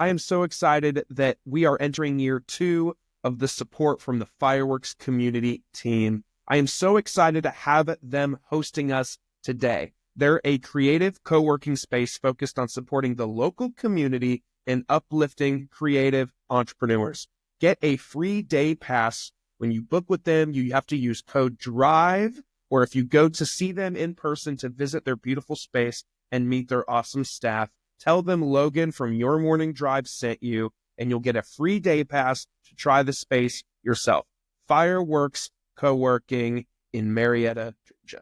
I am so excited that we are entering year 2 of the support from the fireworks community team. I am so excited to have them hosting us today. They're a creative co-working space focused on supporting the local community and uplifting creative entrepreneurs. Get a free day pass when you book with them. You have to use code DRIVE, or if you go to see them in person to visit their beautiful space and meet their awesome staff, tell them Logan from Your Morning Drive sent you, and you'll get a free day pass to try the space yourself. Fireworks Co-working in Marietta, Georgia.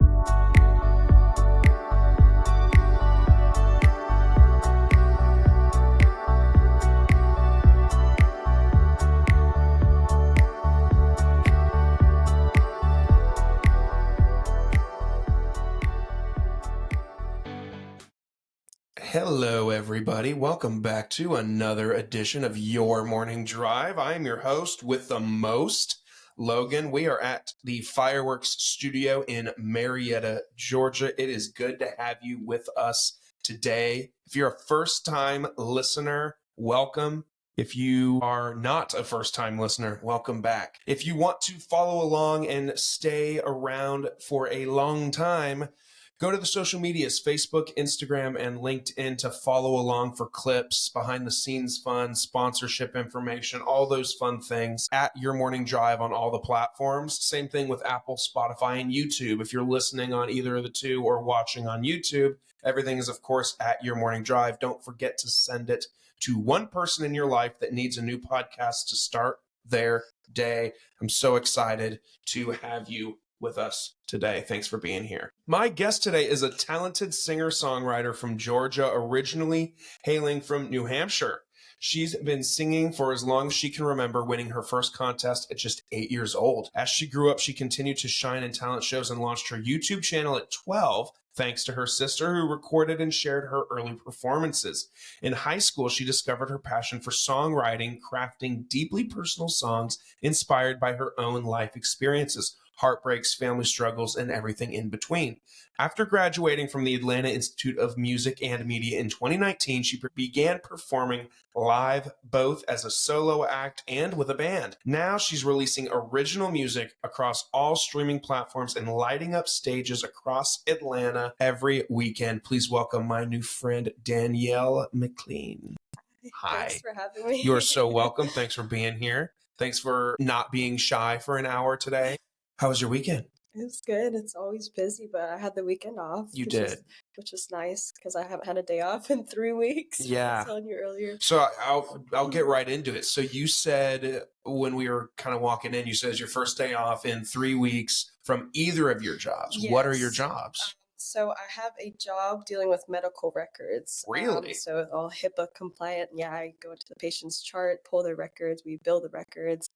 Hello, everybody. Welcome back to another edition of Your Morning Drive. I am your host with the most, Logan. We are at the Fireworks Studio in Marietta, Georgia. It is good to have you with us today. If you're a first-time listener, welcome. If you are not a first-time listener, welcome back. If you want to follow along and stay around for a long time, go to the social medias, Facebook, Instagram, and LinkedIn to follow along for clips, behind-the-scenes fun, sponsorship information, all those fun things at Your Morning Drive on all the platforms. Same thing with Apple, Spotify, and YouTube. If you're listening on either of the two or watching on YouTube, everything is, of course, at Your Morning Drive. Don't forget to send it to one person in your life that needs a new podcast to start their day. I'm so excited to have you with us today. Thanks for being here. My guest today is a talented singer-songwriter from Georgia, originally hailing from New Hampshire. She's been singing for as long as she can remember, winning her first contest at just 8 years old. As she grew up, she continued to shine in talent shows and launched her YouTube channel at 12, thanks to her sister, who recorded and shared her early performances. In high school, she discovered her passion for songwriting, crafting deeply personal songs inspired by her own life experiences, heartbreaks, family struggles, and everything in between. After graduating from the Atlanta Institute of Music and Media in 2019, she began performing live both as a solo act and with a band. Now she's releasing original music across all streaming platforms and lighting up stages across Atlanta every weekend. Please welcome my new friend, Danielle McLean. Hi. Thanks for having me. You are so welcome. Thanks for being here. Thanks for not being shy for an hour today. How was your weekend? It was good. It's always busy, but I had the weekend off. You did. Which is nice because I haven't had a day off in 3 weeks. Yeah. I was telling you earlier. So I'll get right into it. So you said when we were kind of walking in, you said it's your first day off in 3 weeks from either of your jobs. Yes. What are your jobs? So I have a job dealing with medical records. Really? So all HIPAA compliant. Yeah, I go into the patient's chart, pull their records, we bill the records.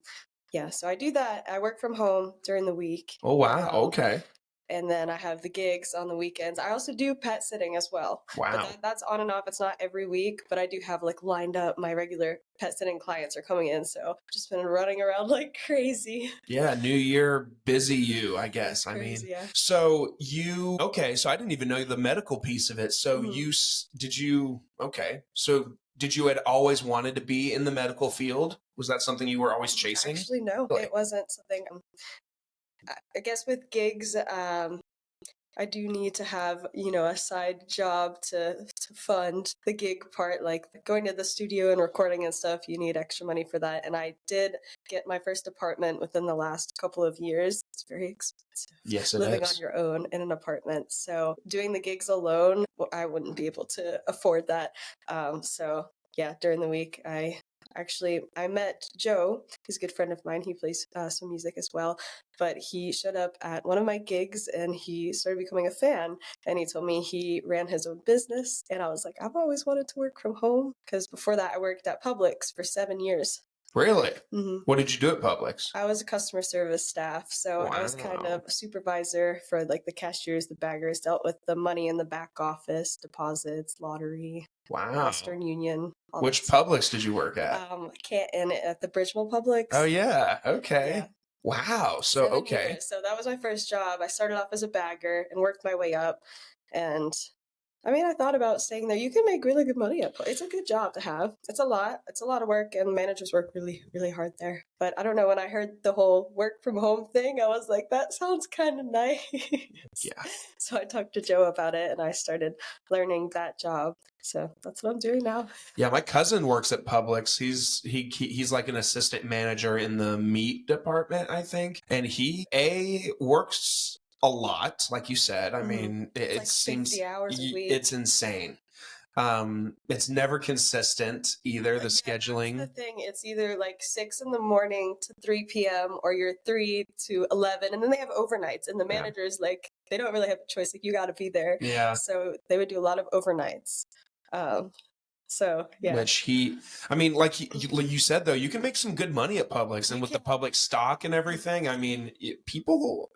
Yeah, so I do that. I work from home during the week. Oh, wow. Okay. And then I have the gigs on the weekends. I also do pet sitting as well. Wow. But that's on and off. It's not every week, but I do have like lined up. My regular pet sitting clients are coming in. So I've just been running around like crazy. Yeah, new year, busy you, I guess. Crazy, yeah. So so I didn't even know the medical piece of it. So did you had always wanted to be in the medical field? Was that something you were always chasing? Actually, no, it wasn't something. I guess with gigs, I do need to have, a side job to fund the gig part, like going to the studio and recording and stuff. You need extra money for that. And I did get my first apartment within the last couple of years. It's very expensive. Yes, it living is. on your own in an apartment. So doing the gigs alone, I wouldn't be able to afford that. So yeah, during the week, I met Joe. He's a good friend of mine. He plays some music as well. But he showed up at one of my gigs and he started becoming a fan. And he told me he ran his own business. And I was like, I've always wanted to work from home. Because before that, I worked at Publix for 7 years. Really? Mm-hmm. What did you do at Publix? I was a customer service staff. So I was kind of a supervisor for like the cashiers, the baggers, dealt with the money in the back office, deposits, lottery. Wow. Western Union. Which Publix did you work at? At the Bridgeville Publix. Oh, yeah. Okay. Yeah. Wow. So, 7 okay. years. So that was my first job. I started off as a bagger and worked my way up. And I mean, I thought about staying there. You can make really good money at It's a good job to have. It's a lot. It's a lot of work, and managers work really, really hard there. But I don't know. When I heard the whole work from home thing, I was like, that sounds kind of nice. Yeah. So I talked to Joe about it, and I started learning that job. So that's what I'm doing now. Yeah, my cousin works at Publix. He's like an assistant manager in the meat department, I think. And he works a lot, like you said. I mean, it like seems 50 hours a week. it's insane. It's never consistent either, the scheduling. That's the thing. It's either like 6 in the morning to 3 p.m. or you're 3 to 11. And then they have overnights. And the managers, like, they don't really have a choice. Like, you got to be there. Yeah. So they would do a lot of overnights. So, yeah. Which I mean, like you said, though, you can make some good money at Publix. And with the Publix stock and everything, I mean, people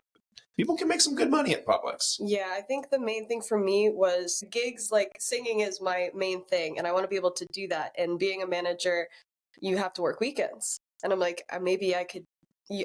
can make some good money at Publix. Yeah, I think the main thing for me was gigs. Like, singing is my main thing, and I want to be able to do that. And being a manager, you have to work weekends. And I'm like, maybe I could.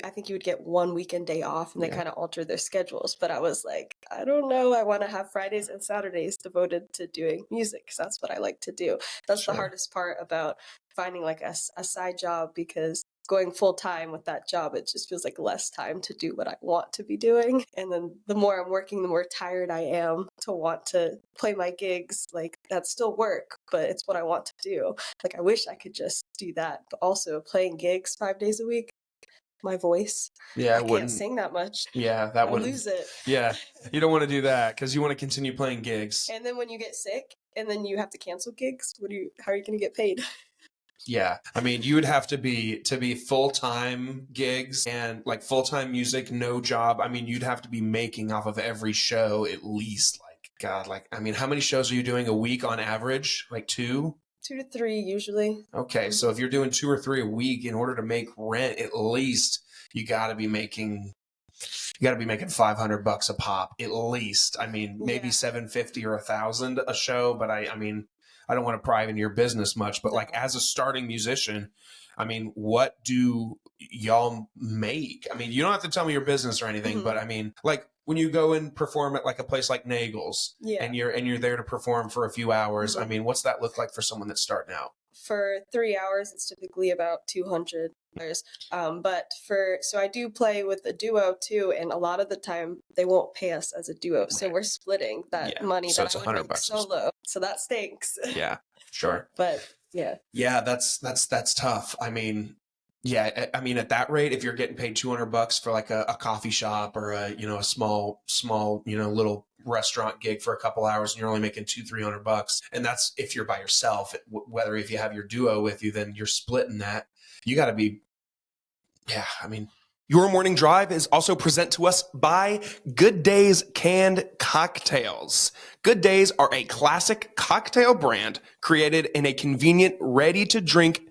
I think you would get one weekend day off, and they kind of alter their schedules. But I was like, I don't know. I want to have Fridays and Saturdays devoted to doing music, because that's what I like to do. That's the hardest part about finding like a side job, because going full time with that job, it just feels like less time to do what I want to be doing. And then the more I'm working, the more tired I am to want to play my gigs. Like, that's still work, but it's what I want to do. Like, I wish I could just do that, but also playing gigs 5 days a week, my voice. Yeah, I can't sing that much. Yeah, that would lose it. Yeah, you don't want to do that because you want to continue playing gigs. And then when you get sick and then you have to cancel gigs, how are you going to get paid? Yeah, I mean, you would have to be full-time gigs and like full-time music, no job. I mean, you'd have to be making off of every show at least I mean, how many shows are you doing a week on average? Like 2? 2 to 3 usually. Okay, so if you're doing 2 or 3 a week, in order to make rent, at least you got to be making $500 a pop at least. I mean, maybe $750 or $1,000 a show, but I mean, I don't want to pry into your business much, but like as a starting musician, I mean, what do y'all make? I mean, you don't have to tell me your business or anything, but I mean, like when you go and perform at like a place like Nagel's and you're there to perform for a few hours, I mean, what's that look like for someone that's starting out? For 3 hours, it's typically about $200. So I do play with a duo too, and a lot of the time they won't pay us as a duo, so we're splitting that money. So it's $100 solo. So that stinks. Yeah, sure. But yeah, that's tough. I mean, I mean, at that rate, if you're getting paid $200 for like a coffee shop or a small little restaurant gig for a couple hours, and you're only making $200-300, and that's if you're by yourself. Whether if you have your duo with you, then you're splitting that. You got to be, I mean. Your Morning Drive is also present to us by Good Days Canned Cocktails. Good Days are a classic cocktail brand created in a convenient, ready-to-drink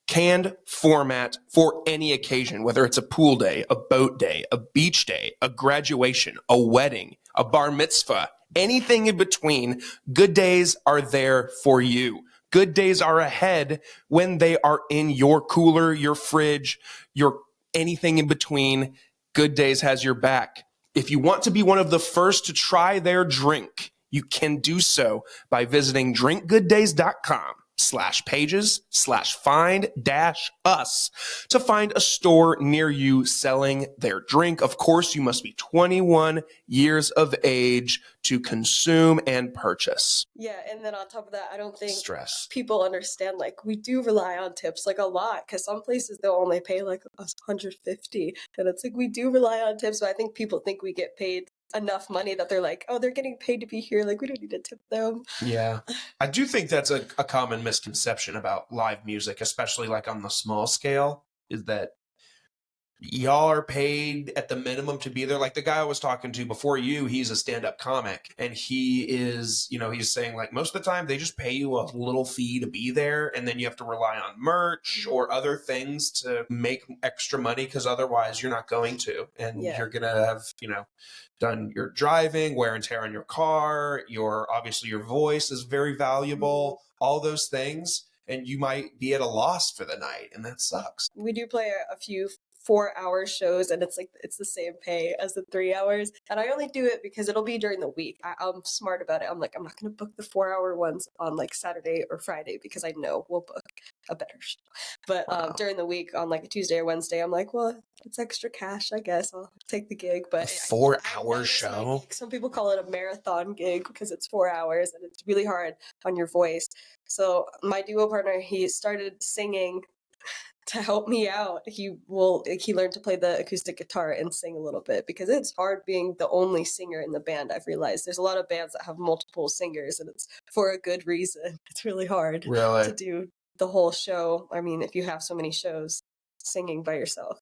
canned format for any occasion, whether it's a pool day, a boat day, a beach day, a graduation, a wedding, a bar mitzvah, anything in between. Good Days are there for you. Good Days are ahead when they are in your cooler, your fridge, your anything in between. Good Days has your back. If you want to be one of the first to try their drink, you can do so by visiting drinkgooddays.com/pages/find-us to find a store near you selling their drink. Of course, you must be 21 years of age to consume and purchase. Yeah, and then on top of that, I don't think Stress. people understand, like, we do rely on tips, like, a lot, because some places they'll only pay like $150, and it's like, we do rely on tips, but I think people think we get paid enough money that they're like, oh, they're getting paid to be here, like, we don't need to tip them. Yeah, I do think that's a common misconception about live music, especially like on the small scale, is that y'all are paid at the minimum to be there. Like the guy I was talking to before you, he's a stand-up comic, and he is, he's saying like most of the time they just pay you a little fee to be there, and then you have to rely on merch or other things to make extra money, because otherwise you're not going to, and you're gonna have done your driving, wear and tear on your car, obviously your voice is very valuable, all those things, and you might be at a loss for the night, and that sucks. We do play a few 4-hour shows, and it's the same pay as the 3 hours. And I only do it because it'll be during the week. I'm smart about it. I'm like, I'm not going to book the 4-hour ones on like Saturday or Friday because I know we'll book a better show. But Wow. during the week on like a Tuesday or Wednesday, I'm like, well, it's extra cash, I guess. I'll take the gig. But A 4-hour show? Some people call it a marathon gig because it's 4 hours and it's really hard on your voice. So my duo partner, he started singing to help me out. He learned to play the acoustic guitar and sing a little bit because it's hard being the only singer in the band. I've realized there's a lot of bands that have multiple singers, and it's for a good reason. It's really hard to do the whole show. I mean, if you have so many shows, singing by yourself.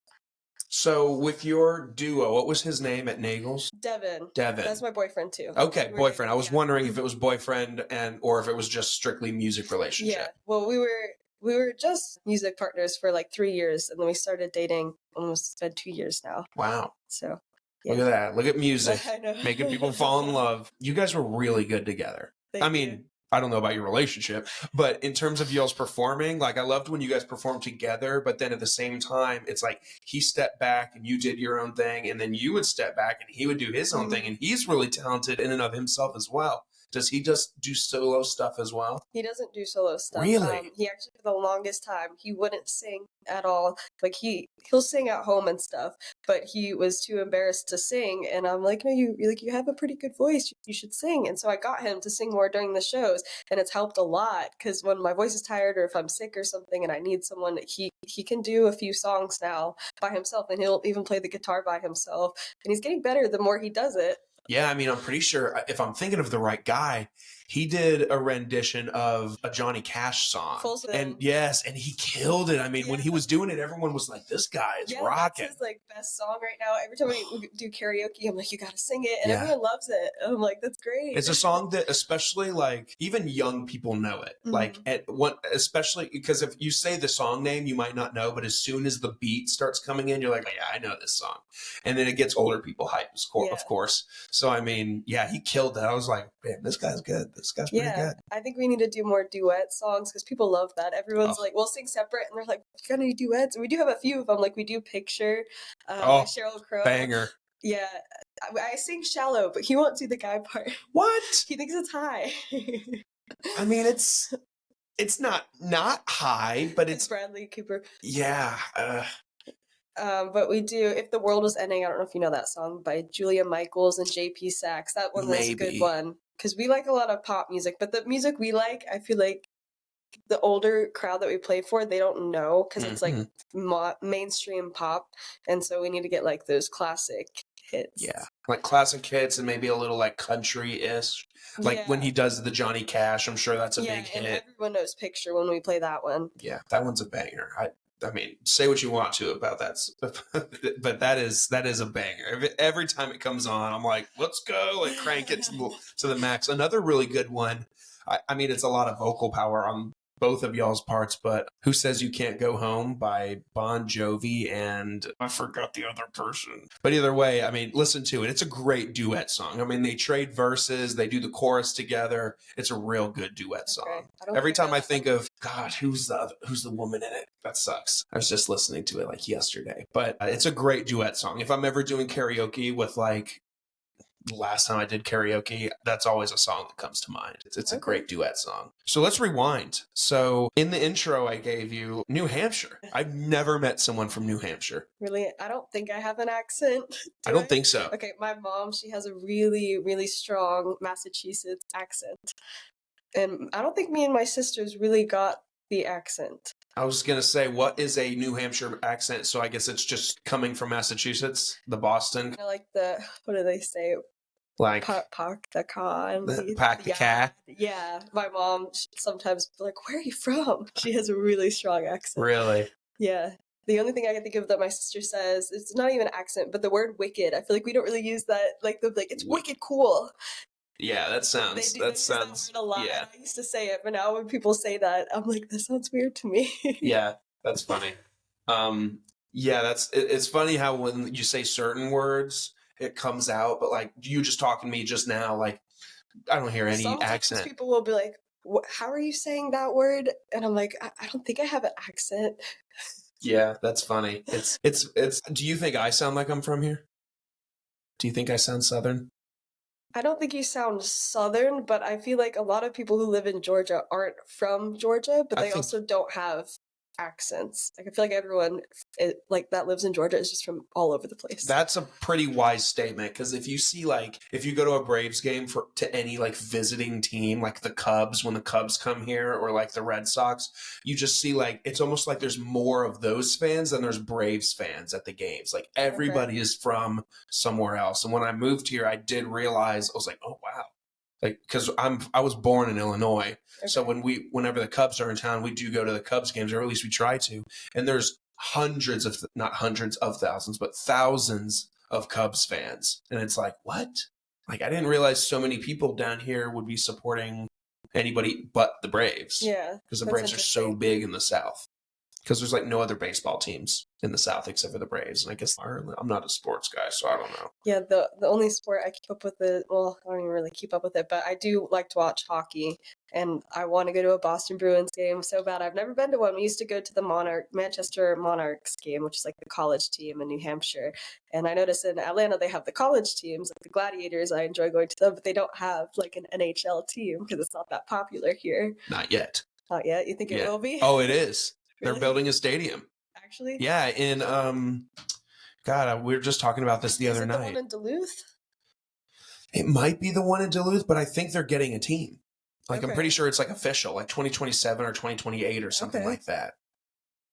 So with your duo, what was his name at Nagel's? Devin. Devin. That's my boyfriend too. Okay, boyfriend. I was wondering if it was boyfriend or if it was just strictly music relationship. Yeah. Well, we were just music partners for like 3 years, and then we started dating almost, it's been 2 years now. Wow. So Look at that. Look at music. I know. Making people fall in love. You guys were really good together. Thank mean, you. I don't know about your relationship, but in terms of y'all's performing, like I loved when you guys performed together, but then at the same time, it's like he stepped back and you did your own thing, and then you would step back and he would do his own thing, and he's really talented in and of himself as well. Does he just do solo stuff as well? He doesn't do solo stuff. Really? He actually, for the longest time, he wouldn't sing at all. Like he'll sing at home and stuff, but he was too embarrassed to sing. And I'm like, no, you have a pretty good voice. You should sing. And so I got him to sing more during the shows, and it's helped a lot because when my voice is tired or if I'm sick or something and I need someone, he can do a few songs now by himself, and he'll even play the guitar by himself. And he's getting better the more he does it. Yeah, I mean, I'm pretty sure if I'm thinking of the right guy, he did a rendition of a Johnny Cash song. And yes, and he killed it. I mean, when he was doing it, everyone was like, this guy is rocking. That's his like best song right now. Every time we do karaoke, I'm like, you gotta sing it, and everyone loves it. And I'm like, that's great. It's a song that especially like even young people know it. Like especially because if you say the song name, you might not know, but as soon as the beat starts coming in, you're like, yeah, I know this song. And then it gets older people hype, of course. So I mean, yeah, he killed that. I was like, man, this guy's good. This guy's pretty good. I think we need to do more duet songs because people love that. Everyone's like, we'll sing separate, and they're like, you got any duets? And we do have a few of them. Like we do Picture, Sheryl Crow. Banger. Yeah, I sing Shallow, but he won't do the guy part. What? He thinks it's high. I mean, it's not high, but it's Bradley Cooper. Yeah. But we do If the World Was Ending. I don't know if you know that song by Julia Michaels and JP Sachs. That one was a good one because we like a lot of pop music, but the music we like, I feel like the older crowd that we play for, they don't know because it's like mainstream pop, and so we need to get like those classic hits. Yeah, like classic hits and maybe a little like country-ish. Like when he does the Johnny Cash, I'm sure that's a big hit. And everyone knows Picture when we play that one. Yeah, that one's a banger. I mean, say what you want to about that, but that is a banger. Every time it comes on, I'm like, let's go, like crank it to the max. Another really good one. I mean, it's a lot of vocal power on both of y'all's parts, but Who Says You Can't Go Home by Bon Jovi and I forgot the other person. But either way, I mean, listen to it. It's a great duet song. I mean, they trade verses, they do the chorus together. It's a real good duet song. Every time I think of, God, who's the woman in it? That sucks. I was just listening to it like yesterday. But it's a great duet song. If I'm ever doing karaoke with like, the last time I did karaoke, that's always a song that comes to mind. It's a great duet song. So let's rewind. So in the intro I gave you, New Hampshire. I've never met someone from New Hampshire. Really? I don't think I have an accent. I don't think so. Okay, my mom, she has a really, really strong Massachusetts accent. And I don't think me and my sisters really got the accent. I was going to say, what is a New Hampshire accent? So I guess it's just coming from Massachusetts, the Boston. Kind of like what do they say? Like park the car. Pack the cat. Yeah, my mom sometimes be like, "Where are you from?" She has a really strong accent. Really? Yeah. The only thing I can think of that my sister says, it's not even an accent, but the word "wicked." I feel like we don't really use that. Like it's wicked cool. Yeah, that sounds. Use that word a lot. Yeah. I used to say it, but now when people say that, I'm like, that sounds weird to me. Yeah, that's funny. Yeah, it's funny how when you say certain words, it comes out, but like you just talking to me just now, like I don't hear any accent. People will be like, how are you saying that word? And I'm like, I don't think I have an accent. Yeah, that's funny. It's. Do you think I sound like I'm from here? Do you think I sound Southern? I don't think you sound Southern, but I feel like a lot of people who live in Georgia aren't from Georgia, but I they think also don't have accents. Like I feel like everyone like that lives in Georgia is just from all over the place. that's a pretty wise statement, because if you go to a Braves game to any like visiting team, like the Cubs, when the Cubs come here, or like the Red Sox, you just see like it's almost like there's more of those fans than there's Braves fans at the games. Like everybody is from somewhere else. And when I moved here, I did realize, I was like, oh wow. Like, because I was born in Illinois, so whenever the Cubs are in town, we do go to the Cubs games, or at least we try to. And there's not hundreds of thousands, but thousands of Cubs fans, and it's like, what? Like, I didn't realize so many people down here would be supporting anybody but the Braves. Yeah, because the that's Braves are so interesting. big in the South. Because there's like no other baseball teams in the South except for the Braves. And I guess I'm not a sports guy, so I don't know. Yeah, the only sport I keep up with I don't even really keep up with it, but I do like to watch hockey, and I want to go to a Boston Bruins game so bad. I've never been to one. We used to go to the Manchester Monarchs game, which is like the college team in New Hampshire. And I noticed in Atlanta they have the college teams, like the Gladiators. I enjoy going to them, but they don't have like an NHL team because it's not that popular here. Not yet. Not yet. You think it will be? Oh, it is. Really? They're building a stadium. Actually? Yeah, in God, we were just talking about this the other night. The one in Duluth? It might be the one in Duluth, but I think they're getting a team. Like, Okay. I'm pretty sure it's like official, like 2027 or 2028 or something Okay. like that.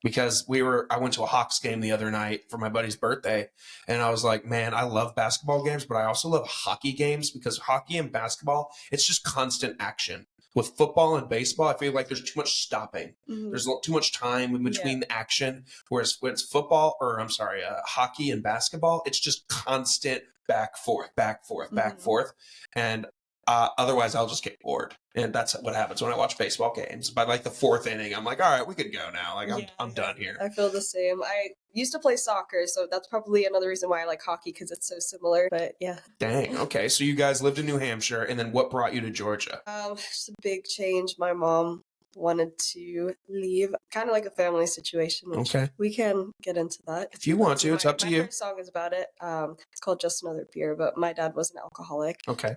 Because I went to a Hawks game the other night for my buddy's birthday, and I was like, man, I love basketball games, but I also love hockey games, because hockey and basketball, it's just constant action. With football and baseball, I feel like there's too much stopping. Mhm. There's too much time in between the action. Whereas when it's hockey and basketball, it's just constant back, forth, back, forth, back, forth. And otherwise, I'll just get bored. And that's what happens when I watch baseball games. By like the fourth inning, I'm like, all right, we could go now. Like, I'm done here. I feel the same. I used to play soccer, so that's probably another reason why I like hockey, because it's so similar. But yeah. Dang. Okay. So you guys lived in New Hampshire, and then what brought you to Georgia? Just a big change. My mom wanted to leave, kind of like a family situation. Which we can get into that if you want to. It's up to you. My first song is about it. It's called Just Another Beer, but my dad was an alcoholic. Okay.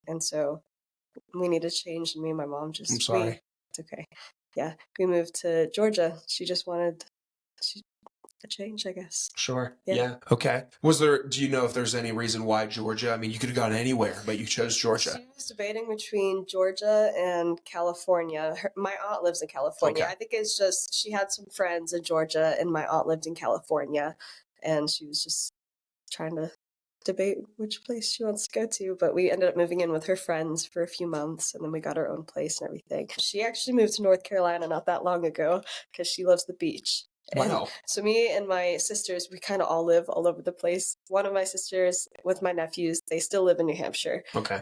And so we need a change, and me and my mom just. I'm sorry. It's okay. Yeah, we moved to Georgia. She just wanted a change, I guess. Sure. Yeah. Okay. Do you know if there's any reason why Georgia? I mean, you could have gone anywhere, but you chose Georgia. She was debating between Georgia and California. My aunt lives in California. Okay. I think it's just she had some friends in Georgia, and my aunt lived in California, and she was just trying to debate which place she wants to go to, but we ended up moving in with her friends for a few months, and then we got our own place and everything. She actually moved to North Carolina not that long ago because she loves the beach. Wow. So me and my sisters, we kind of all live all over the place. One of my sisters with my nephews, they still live in New Hampshire. Okay.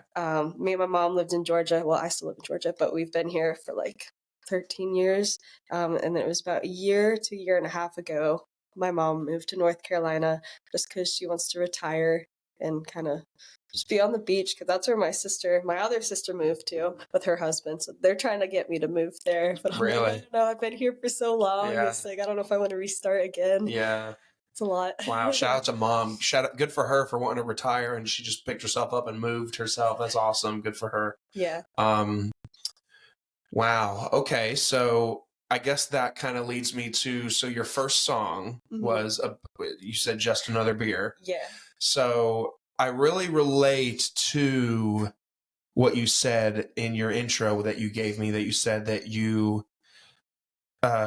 Me and my mom lived in Georgia. Well, I still live in Georgia, but we've been here for like 13 years. And it was about a year to a year and a half ago, my mom moved to North Carolina just because she wants to retire and kind of just be on the beach, because that's where my other sister moved to with her husband. So they're trying to get me to move there. But I'm really? like, I don't know. I've been here for so long. Yeah. It's like, I don't know if I want to restart again. Yeah. It's a lot. Wow. Shout out to mom. Good for her for wanting to retire, and she just picked herself up and moved herself. That's awesome. Good for her. Yeah. Wow. Okay. So I guess that kind of leads me to, so your first song was, you said Just Another Beer. Yeah. So I really relate to what you said in your intro that you gave me, that you said that you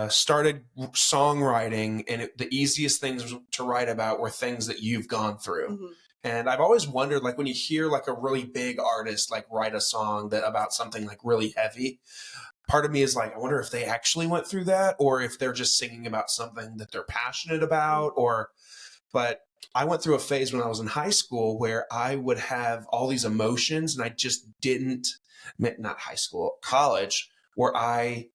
started songwriting, and the easiest things to write about were things that you've gone through. And I've always wondered, like, when you hear like a really big artist like write a song about something like really heavy, part of me is like, I wonder if they actually went through that, or if they're just singing about something that they're passionate about, but I went through a phase when I was in high school where I would have all these emotions, and I just college, where I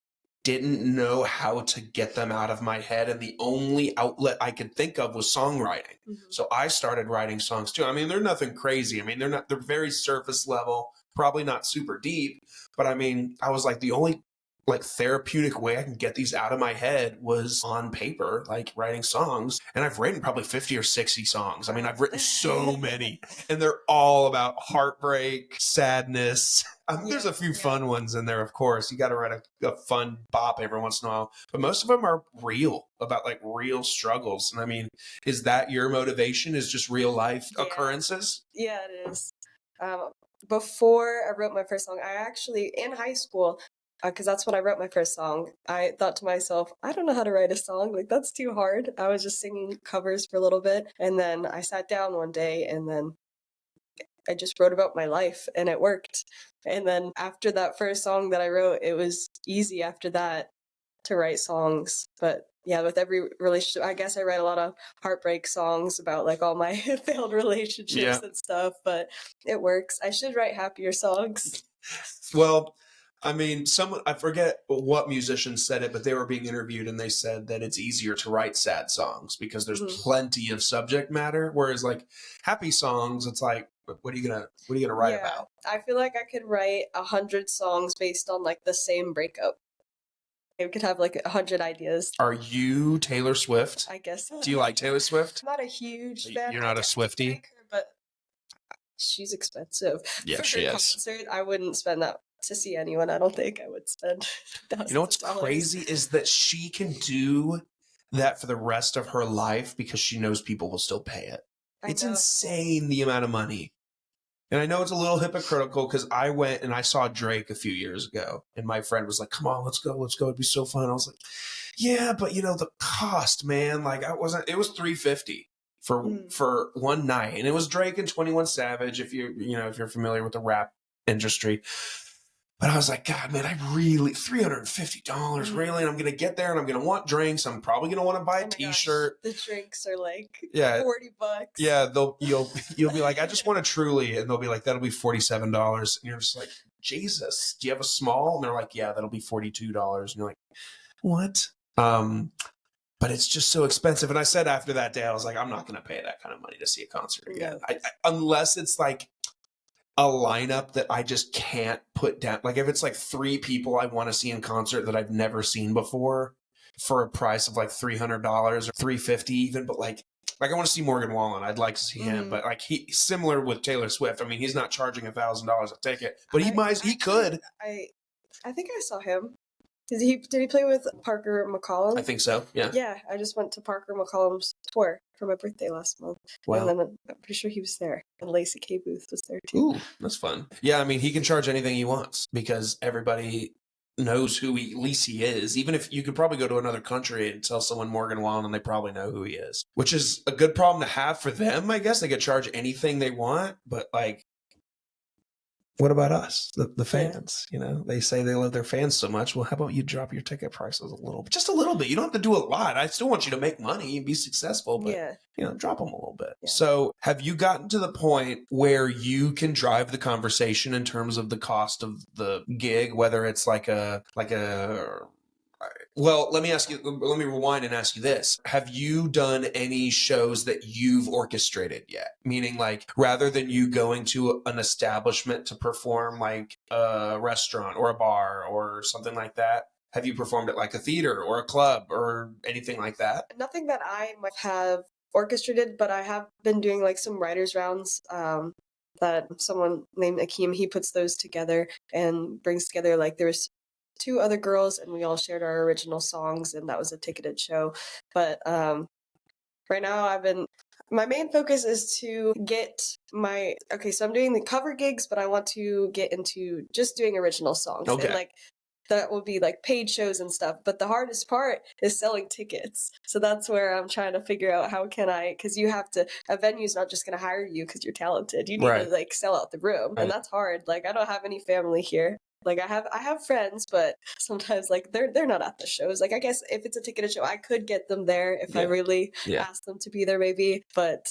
didn't know how to get them out of my head. And the only outlet I could think of was songwriting. So I started writing songs too. I mean, they're nothing crazy. I mean, they're very surface level, probably not super deep, but I mean, I was like, the only like therapeutic way I can get these out of my head was on paper, like writing songs. And I've written probably 50 or 60 songs. I mean, I've written so many, and they're all about heartbreak, sadness. There's a few fun ones in there, of course. You got to write a fun bop every once in a while. But most of them are real, about like real struggles. And I mean, is that your motivation, is just real life occurrences? Yeah, it is. Before I wrote my first song, I actually, in high school, because that's when I wrote my first song, I thought to myself, I don't know how to write a song. Like, that's too hard. I was just singing covers for a little bit. And then I sat down one day and then I just wrote about my life and it worked. And then after that first song that I wrote, it was easy after that to write songs. But yeah, with every relationship, I guess I write a lot of heartbreak songs about like all my failed relationships and stuff, but it works. I should write happier songs. Well, I mean, I forget what musician said it, but they were being interviewed and they said that it's easier to write sad songs because there's plenty of subject matter. Whereas like happy songs, it's like, what are you gonna write about? I feel like I could write 100 songs based on like the same breakup. I could have like 100 ideas. Are you Taylor Swift? I guess so. Do you like Taylor Swift? I'm not a huge fan. You're not a Swiftie? Like her, but she's expensive. Yeah, for she her is. Concert, I wouldn't spend that to see anyone. I don't think I would spend thousands. You know what's of dollars. crazy is that she can do that for the rest of her life because she knows people will still pay it. It's insane the amount of money. And I know it's a little hypocritical because I went and I saw Drake a few years ago and my friend was like, come on, let's go. It'd be so fun. I was like, yeah, but you know, the cost, man, like it was $350 for one night. And it was Drake and 21 Savage, if you're familiar with the rap industry. But I was like, God, man, $350, really? And I'm going to get there and I'm going to want drinks. I'm probably going to want to buy a t-shirt. Gosh, the drinks are like $40. Yeah, you'll be like, I just want a Truly. And they'll be like, that'll be $47. And you're just like, Jesus, do you have a small? And they're like, yeah, that'll be $42. And you're like, what? But it's just so expensive. And I said after that day, I was like, I'm not going to pay that kind of money to see a concert again. Unless it's like a lineup that I just can't put down. Like if it's like 3 people I want to see in concert that I've never seen before for a price of like $300 or $350 even, but like I want to see Morgan Wallen. I'd like to see him, but like similar with Taylor Swift. I mean, he's not charging $1,000 a ticket, but he could. I think I saw him. Did he play with Parker McCollum? I think so. Yeah. Yeah, I just went to Parker McCollum's tour for my birthday last month. Wow. And then I'm pretty sure he was there. And Lacey K. Booth was there too. Ooh, that's fun. Yeah, I mean, he can charge anything he wants because everybody knows who at least he is. Even if you could probably go to another country and tell someone Morgan Wallen and they probably know who he is, which is a good problem to have for them, I guess. They could charge anything they want, but like, what about us, the fans? You know, they say they love their fans so much. Well, how about you drop your ticket prices a little bit? Just a little bit. You don't have to do a lot. I still want you to make money and be successful, but drop them a little bit. Yeah. So have you gotten to the point where you can drive the conversation in terms of the cost of the gig, whether it's well, let me rewind and ask you this. Have you done any shows that you've orchestrated yet? Meaning like rather than you going to an establishment to perform like a restaurant or a bar or something like that, have you performed at like a theater or a club or anything like that? Nothing that I might have orchestrated, but I have been doing like some writers rounds that someone named Akeem, he puts those together and brings together like there's 2 other girls and we all shared our original songs and that was a ticketed show. But right now my main focus is to get so I'm doing the cover gigs, but I want to get into just doing original songs. Okay. And like that will be like paid shows and stuff. But the hardest part is selling tickets. So that's where I'm trying to figure out because you have to, a venue's not just going to hire you because you're talented. You need to like sell out the room. And that's hard. Like I don't have any family here. Like I have friends, but sometimes like they're not at the shows. Like I guess if it's a ticketed show, I could get them there if I really ask them to be there, maybe. But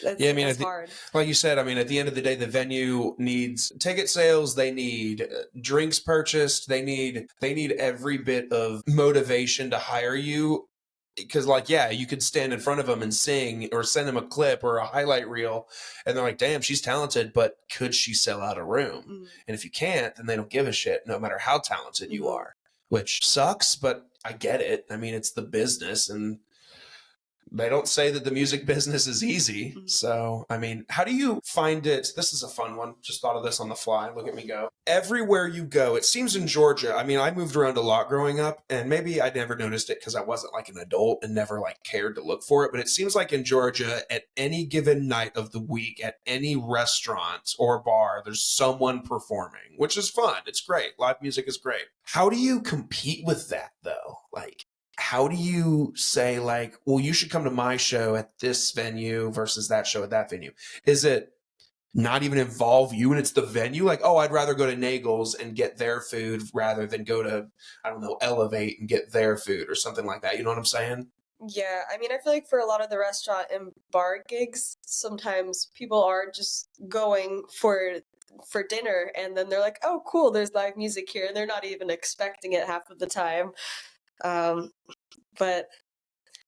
it's hard. Like you said, I mean, at the end of the day, the venue needs ticket sales. They need drinks purchased. They need every bit of motivation to hire you. because like, yeah, you could stand in front of them and sing or send them a clip or a highlight reel, and they're like, damn, she's talented, but could she sell out a room? Mm. And if you can't, then they don't give a shit, no matter how talented you Mhm. are, which sucks, but I get it. I mean, it's the business, and they don't say that the music business is easy. Mhm. So, I mean, how do you find it? This is a fun one. Just thought of this on the fly. Look at me go. Everywhere you go, it seems in Georgia. I mean, I moved around a lot growing up, and maybe I never noticed it because I wasn't like an adult and never like cared to look for it. But it seems like in Georgia, at any given night of the week, at any restaurant or bar, there's someone performing, which is fun. It's great. Live music is great. How do you compete with that though? Like, how do you say like, well, you should come to my show at this venue versus that show at that venue? Is it not even involve you and it's the venue? Like, oh, I'd rather go to Nagel's and get their food rather than go to, I don't know, Elevate and get their food or something like that. You know what I'm saying? Yeah, I mean, I feel like for a lot of the restaurant and bar gigs, sometimes people are just going for dinner, and then they're like, "Oh, cool, there's live music here," and they're not even expecting it half of the time. Um, but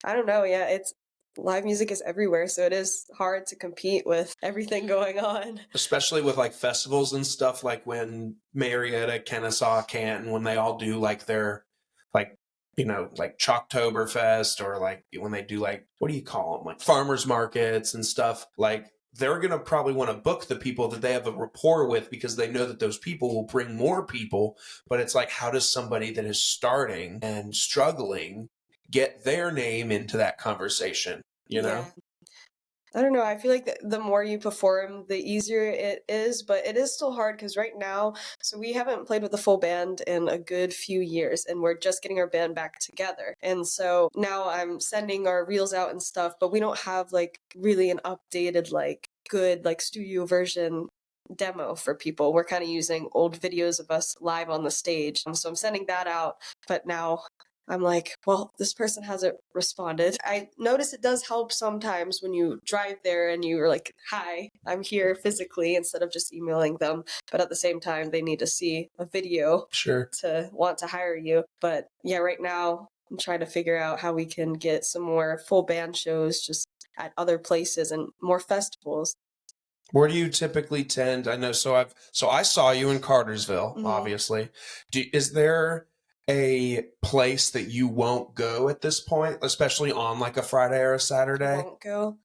I don't know. Yeah, it's live music is everywhere, so it is hard to compete with everything going on. Especially with like festivals and stuff, like when Marietta, Kennesaw, Canton, when they all do like their like, you know, like Chalktoberfest, or like when they do like, what do you call them, like farmers markets and stuff, like they're going to probably want to book the people that they have a rapport with because they know that those people will bring more people. But it's like, how does somebody that is starting and struggling get their name into that conversation, you know? Yeah. I don't know. I feel like the more you perform, the easier it is, but it is still hard because right now, so we haven't played with a full band in a good few years, and we're just getting our band back together. And so now I'm sending our reels out and stuff, but we don't have like really an updated, like good, like studio version demo for people. We're kind of using old videos of us live on the stage. So I'm sending that out, but now I'm like, well, this person hasn't responded. I notice it does help sometimes when you drive there and you're like, hi, I'm here physically instead of just emailing them. But at the same time, they need to see a video Sure. to want to hire you. But yeah, right now, I'm trying to figure out how we can get some more full band shows just at other places and more festivals. Where do you typically tend? I know, so I saw you in Cartersville, Mhm. obviously. Is there a place that you won't go at this point, especially on like a Friday or a Saturday? Won't go.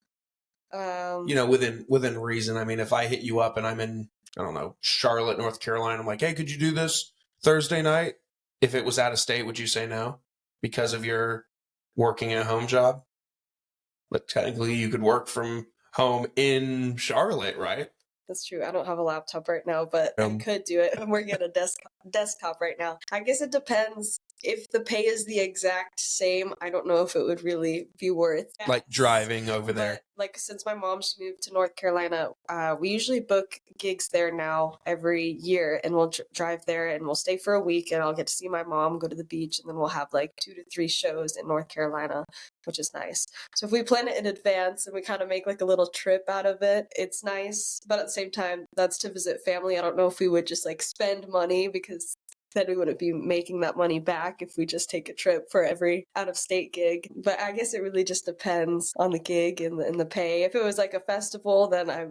You know, within reason. I mean, if I hit you up and I'm in, I don't know, Charlotte, North Carolina, I'm like, hey, could you do this Thursday night? If it was out of state, would you say no because of your working at home job? But technically, you could work from home in Charlotte, right? That's true. I don't have a laptop right now, but I could do it. I'm working at a desktop right now. I guess it depends. If the pay is the exact same, I don't know if it would really be worth Like driving over there. But like since my mom, she moved to North Carolina, we usually book gigs there now every year, and we'll drive there and we'll stay for a week, and I'll get to see my mom, go to the beach, and then we'll have like 2 to 3 shows in North Carolina, which is nice. So if we plan it in advance and we kind of make like a little trip out of it, it's nice. But at the same time, that's to visit family. I don't know if we would just like spend money because then we wouldn't be making that money back if we just take a trip for every out of state gig. But I guess it really just depends on the gig and the pay. If it was like a festival, then I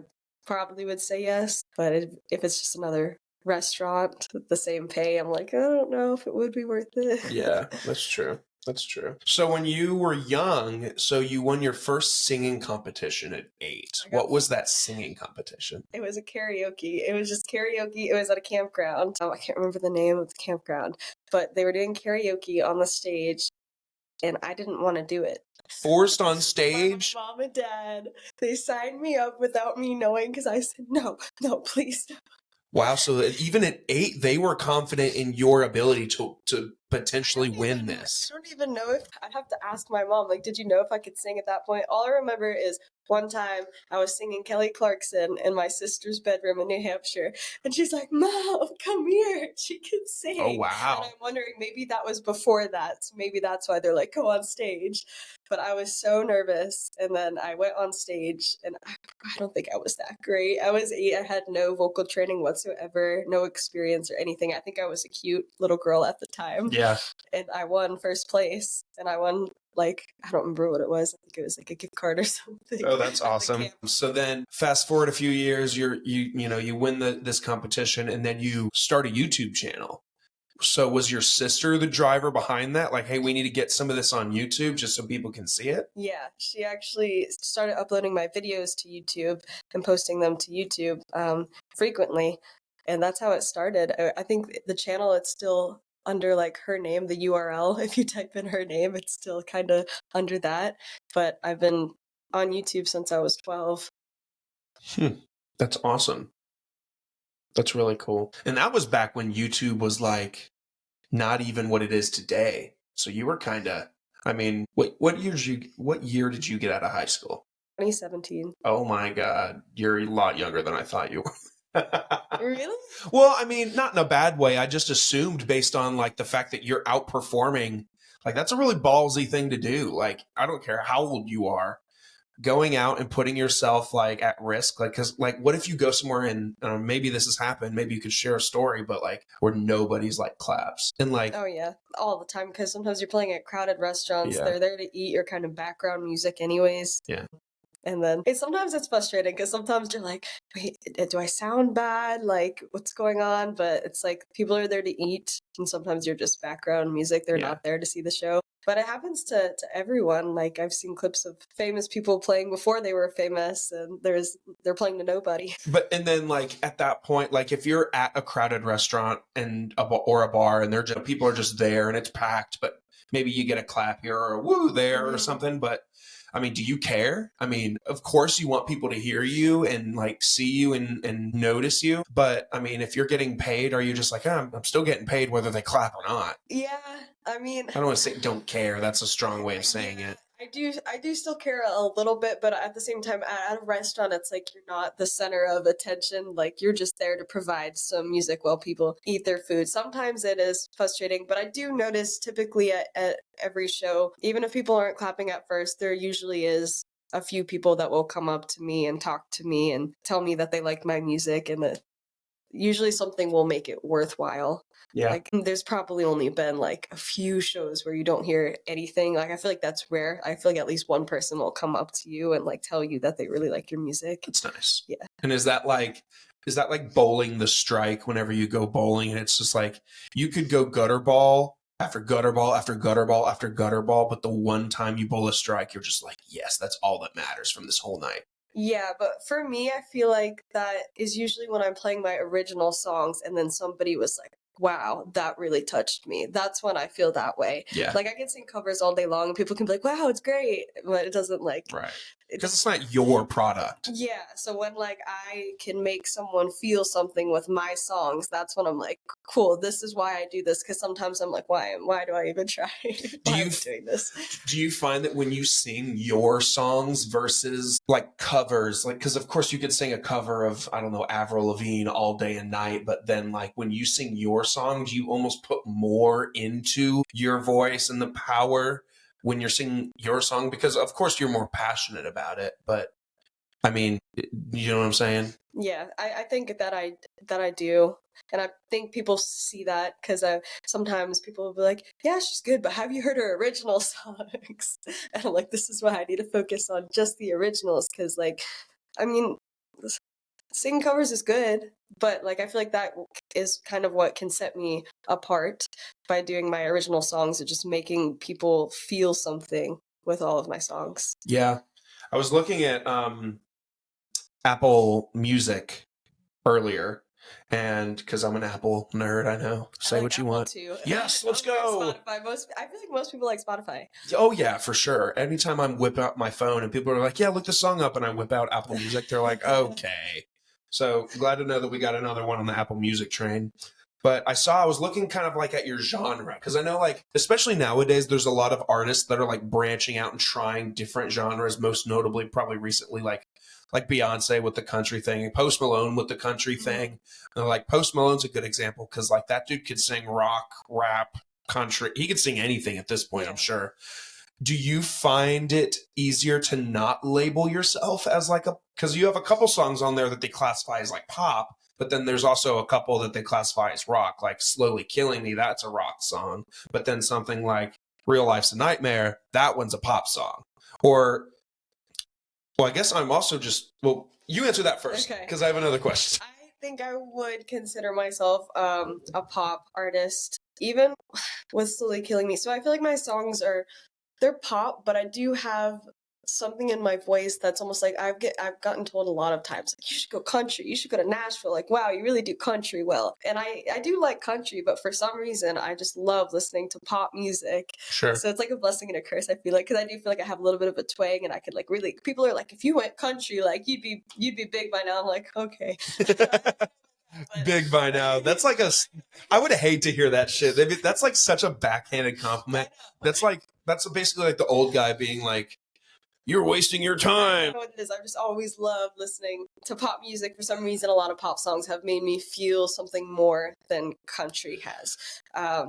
probably would say yes. But if it's just another restaurant with the same pay, I'm like, I don't know if it would be worth it. Yeah, that's true. That's true. So when you were young, so you won your first singing competition at 8. What was that singing competition? It was a karaoke. It was just karaoke. It was at a campground. I can't remember the name of the campground, but they were doing karaoke on the stage, and I didn't want to do it. Forced on stage? My mom and dad, they signed me up without me knowing because I said, no, please. Wow, so even at 8, they were confident in your ability to potentially win this. I don't even know if I'd have to ask my mom, like, did you know if I could sing at that point? All I remember is one time I was singing Kelly Clarkson in my sister's bedroom in New Hampshire, and she's like, Mom, come here, she can sing. Oh, wow. And I'm wondering, maybe that was before that, so maybe that's why they're like, go on stage. But I was so nervous, and then I went on stage, and I don't think I was that great. I was 8, I had no vocal training whatsoever, no experience or anything. I think I was a cute little girl at the time. Yeah. And I won first place, and I won, like, I don't remember what it was. I think it was like a gift card or something. Oh, that's at the awesome. camp. So then fast forward a few years, you win this competition, and then you start a YouTube channel. So was your sister the driver behind that? Like, hey, we need to get some of this on YouTube just so people can see it? Yeah, she actually started uploading my videos to YouTube and posting them to YouTube frequently. And that's how it started. I think the channel, it's still under like her name, the URL. If you type in her name, it's still kind of under that. But I've been on YouTube since I was 12. That's awesome. That's really cool. And that was back when YouTube was like not even what it is today. So you were kind of, I mean, what year did you get out of high school? 2017. Oh my God, you're a lot younger than I thought you were. Really? Well, I mean, not in a bad way. I just assumed based on like the fact that you're outperforming, like that's a really ballsy thing to do. Like, I don't care how old you are, going out and putting yourself like at risk. Like, cause like, what if you go somewhere and maybe this has happened, maybe you could share a story, but like where nobody's like claps and like, Oh yeah, all the time, because sometimes you're playing at crowded restaurants. Yeah. They're there to eat your kind of background music anyways. Yeah. And then sometimes it's frustrating because sometimes you're like, wait, do I sound bad? Like, what's going on? But it's like people are there to eat, and sometimes you're just background music. They're Yeah. not there to see the show. But it happens to everyone. Like, I've seen clips of famous people playing before they were famous, and they're playing to nobody. But and then like at that point, like if you're at a crowded restaurant or a bar and people are just there and it's packed, but maybe you get a clap here or a woo there or something. But I mean, do you care? I mean, of course you want people to hear you and like see you and notice you. But I mean, if you're getting paid, are you just like, oh, I'm still getting paid whether they clap or not? Yeah, I mean, I don't want to say don't care. That's a strong way of saying it. I do still care a little bit, but at the same time, at a restaurant, it's like you're not the center of attention. Like, you're just there to provide some music while people eat their food. Sometimes it is frustrating, but I do notice typically at every show, even if people aren't clapping at first, there usually is a few people that will come up to me and talk to me and tell me that they like my music, and that usually something will make it worthwhile. Yeah. Like, there's probably only been like a few shows where you don't hear anything. Like, I feel like that's rare. I feel like at least one person will come up to you and like tell you that they really like your music. That's nice. Yeah. And is that like bowling the strike whenever you go bowling and it's just like you could go gutter ball after gutter ball after gutter ball after gutter ball, but the one time you bowl a strike, you're just like, yes, that's all that matters from this whole night. Yeah, but for me, I feel like that is usually when I'm playing my original songs and then somebody was like, wow, that really touched me. That's when I feel that way. Yeah. Like, I can sing covers all day long and people can be like, wow, it's great. But it doesn't like... Right. Because it's not your product. Yeah, so when like I can make someone feel something with my songs, that's when I'm like, cool, this is why I do this. Because sometimes I'm like, why do I even try? Why am I doing this? Do you find that when you sing your songs versus like covers, like, because of course you could sing a cover of, I don't know, Avril Lavigne all day and night, but then like when you sing your songs, you almost put more into your voice and the power when you're singing your song, because of course you're more passionate about it, but I mean, you know what I'm saying? Yeah, I think that I do, and I think people see that because sometimes people will be like, yeah, she's good, but have you heard her original songs? And I'm like, this is why I need to focus on just the originals, because like, I mean, singing covers is good, but like I feel like that is kind of what can set me apart by doing my original songs and just making people feel something with all of my songs. Yeah. I was looking at Apple Music earlier, and because I'm an Apple nerd, I know. Say I like what you Apple want. too. Yes, let's go. Spotify. I feel like most people like Spotify. Oh yeah, for sure. Anytime I whip out my phone and people are like, yeah, look the song up, and I whip out Apple Music, they're like, okay. So glad to know that we got another one on the Apple Music train. But I was looking kind of like at your genre, because I know like, especially nowadays, there's a lot of artists that are like branching out and trying different genres, most notably probably recently like Beyonce with the country thing, Post Malone with the country thing. And like Post Malone's a good example because like that dude could sing rock, rap, country. He could sing anything at this point, I'm sure. Do you find it easier to not label yourself as like because you have a couple songs on there that they classify as like pop, But then there's also a couple that they classify as rock, like Slowly Killing Me, that's a rock song. But then something like Real Life's a Nightmare, that one's a pop song. Or, well, I guess I'm also just, well, you answer that first, because I have another question. I think I would consider myself a pop artist, even with Slowly Killing Me. So I feel like my songs they're pop, but I do have something in my voice that's almost like I've gotten told a lot of times, like, you should go country, you should go to Nashville, like, wow, you really do country well. And I do like country, but for some reason I just love listening to pop music. Sure. So it's like a blessing and a curse, I feel like, because I do feel like I have a little bit of a twang, and I could like really, people are like, if you went country, like you'd be big by now. I'm like, okay. Big by now. That's like I would hate to hear that shit. That's like such a backhanded compliment. That's basically like the old guy being like, you're wasting your time. I don't know what it is. I've just always loved listening to pop music. For some reason, a lot of pop songs have made me feel something more than country has.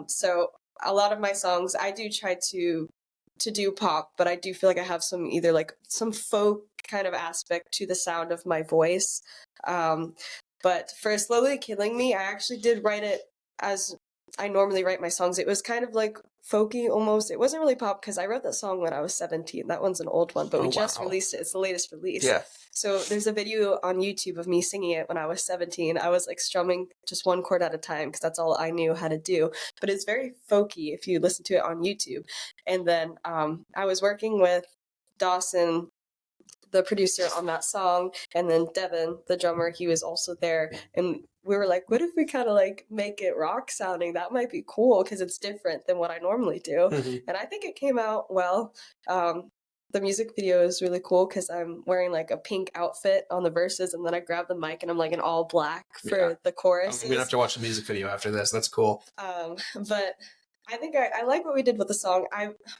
So a lot of my songs, I do try to do pop, but I do feel like I have some either like some folk kind of aspect to the sound of my voice. But for Slowly Killing Me, I actually did write it as I normally write my songs. It was kind of like folky almost. It wasn't really pop because I wrote that song when I was 17. That one's an old one, but we just released it. It's the latest release. Yeah. So there's a video on YouTube of me singing it when I was 17. I was like strumming just one chord at a time because that's all I knew how to do. But it's very folky if you listen to it on YouTube. And then I was working with Dawson, the producer on that song, and then Devin, the drummer, he was also there, and we were like, what if we kind of like make it rock sounding? That might be cool because it's different than what I normally do. And I think it came out well. The music video is really cool because I'm wearing like a pink outfit on the verses, and then I grab the mic and I'm like in all black for the chorus. We're gonna have to watch the music video after this. That's cool. But I think I like what we did with the song.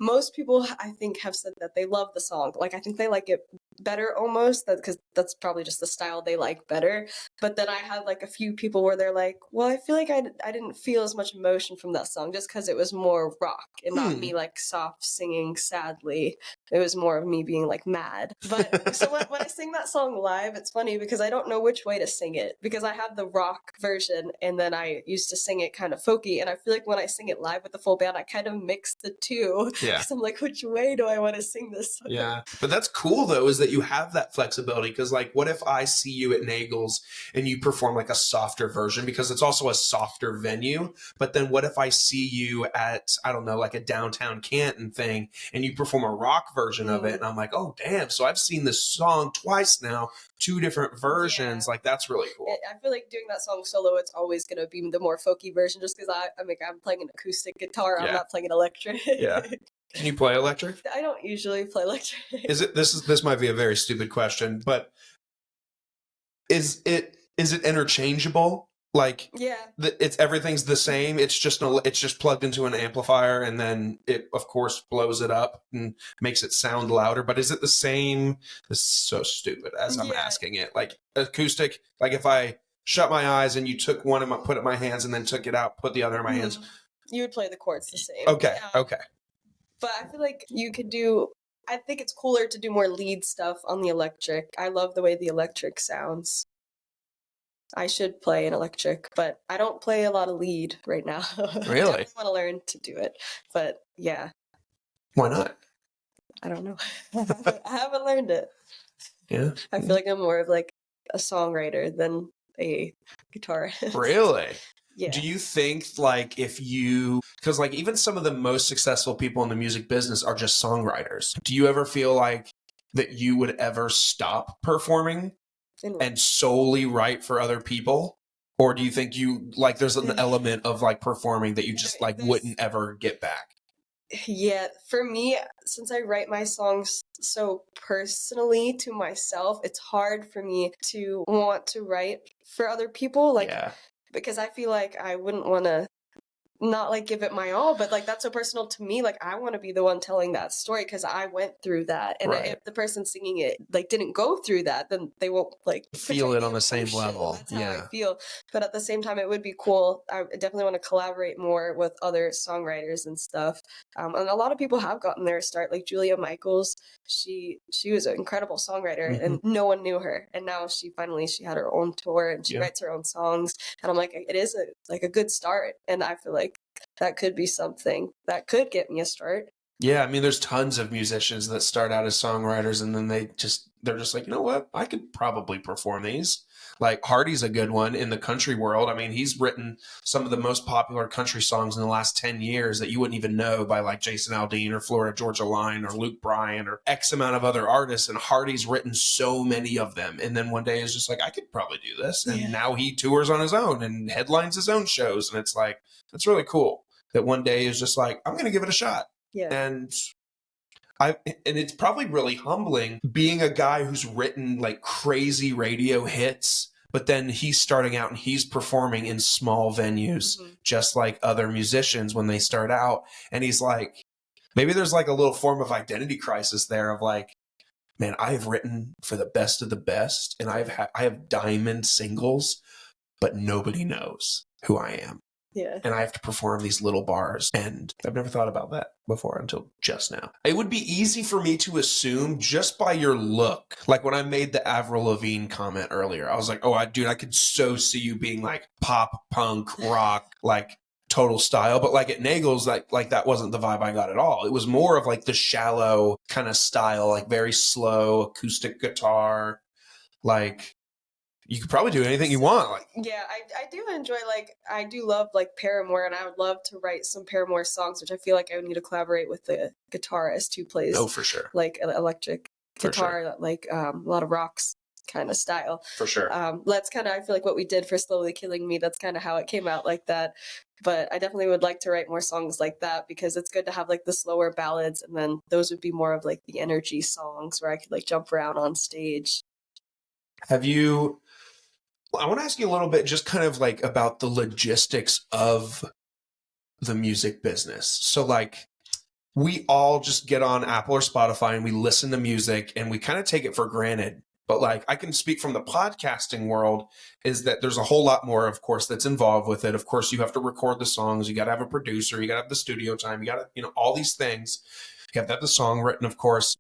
Most people, I think, have said that they love the song. Like, I think they like it better almost, because that's probably just the style they like better. But then I had like a few people where they're like, well, I feel like I didn't feel as much emotion from that song just because it was more rock and not me like soft singing sadly. It was more of me being like mad. But so when I sing that song live, it's funny because I don't know which way to sing it, because I have the rock version and then I used to sing it kind of folky, and I feel like when I sing it live with the full band, I kind of mix the two. Yeah. Because I'm like, which way do I want to sing this song? Yeah. But that's cool though, is that you have that flexibility, because like, what if I see you at Nagel's and you perform like a softer version, because it's also a softer venue, but then what if I see you at, I don't know, like a downtown Canton thing and you perform a rock version of it, and I'm like, oh damn, so I've seen this song twice now, 2 different versions. Like, that's really cool. I feel like doing that song solo, it's always going to be the more folky version, just because I'm playing an acoustic guitar. I'm not playing an electric. Yeah. Can you play electric? I don't usually play electric. This might be a very stupid question, but is it interchangeable? Like, everything's the same. It's just plugged into an amplifier, and then it of course blows it up and makes it sound louder. But is it the same? This is so stupid as I'm asking it. Like acoustic, like if I shut my eyes and you took one and put it in my hands and then took it out, put the other in my hands, you would play the chords the same. Okay. But I feel like you could do. I think it's cooler to do more lead stuff on the electric. I love the way the electric sounds. I should play an electric, but I don't play a lot of lead right now. Really? I want to learn to do it, but yeah. Why not? I don't know. I haven't learned it. Yeah. I feel like I'm more of like a songwriter than a guitarist. Really? Yeah. Do you think like because like even some of the most successful people in the music business are just songwriters. Do you ever feel like that you would ever stop performing and solely write for other people? Or do you think there's an element of like performing that you just like wouldn't ever get back? Yeah, for me, since I write my songs so personally to myself, it's hard for me to want to write for other people. Because I feel like I wouldn't want to not like give it my all, but like that's so personal to me. Like I want to be the one telling that story because I went through that. And Right. if the person singing it like didn't go through that, then they won't like feel portray it on the same emotion. level. That's how I feel. But at the same time, it would be cool. I definitely want to collaborate more with other songwriters and stuff. And a lot of people have gotten their start, like Julia Michaels. She was an incredible songwriter, and no one knew her. And now she had her own tour, and she writes her own songs. And I'm like, it is a good start, and I feel like that could be something that could get me a start. Yeah, I mean, there's tons of musicians that start out as songwriters and then they're just like, you know what? I could probably perform these. Like Hardy's a good one in the country world. I mean, he's written some of the most popular country songs in the last 10 years that you wouldn't even know by like Jason Aldean or Florida Georgia Line or Luke Bryan or X amount of other artists. And Hardy's written so many of them. And then one day is just like, I could probably do this. And now he tours on his own and headlines his own shows. And it's like, that's really cool that one day is just like, I'm going to give it a shot. Yeah. And it's probably really humbling being a guy who's written like crazy radio hits, but then he's starting out and he's performing in small venues, just like other musicians when they start out. And he's like, maybe there's like a little form of identity crisis there of like, man, I've written for the best of the best and I have diamond singles, but nobody knows who I am. Yeah. And I have to perform these little bars. And I've never thought about that before until just now. It would be easy for me to assume just by your look. Like when I made the Avril Lavigne comment earlier, I was like, oh, I could so see you being like pop, punk, rock, like total style. But like at Nagel's, like that wasn't the vibe I got at all. It was more of like the shallow kind of style, like very slow acoustic guitar, like you could probably do anything you want. Like, yeah, I do enjoy, like, I do love, like, Paramore, and I would love to write some Paramore songs, which I feel like I would need to collaborate with the guitarist who plays, oh, for sure. like, an electric For guitar, sure. like, a lot of rocks kind of style. For sure. That's kind of, I feel like what we did for Slowly Killing Me, that's kind of how it came out like that. But I definitely would like to write more songs like that because it's good to have, like, the slower ballads, and then those would be more of, like, the energy songs where I could, like, jump around on stage. I want to ask you a little bit just kind of like about the logistics of the music business. So like we all just get on Apple or Spotify and we listen to music and we kind of take it for granted. But like I can speak from the podcasting world is that there's a whole lot more, of course, that's involved with it. Of course, you have to record the songs. You got to have a producer. You got to have the studio time. You got to, all these things. You have to have the song written, of course.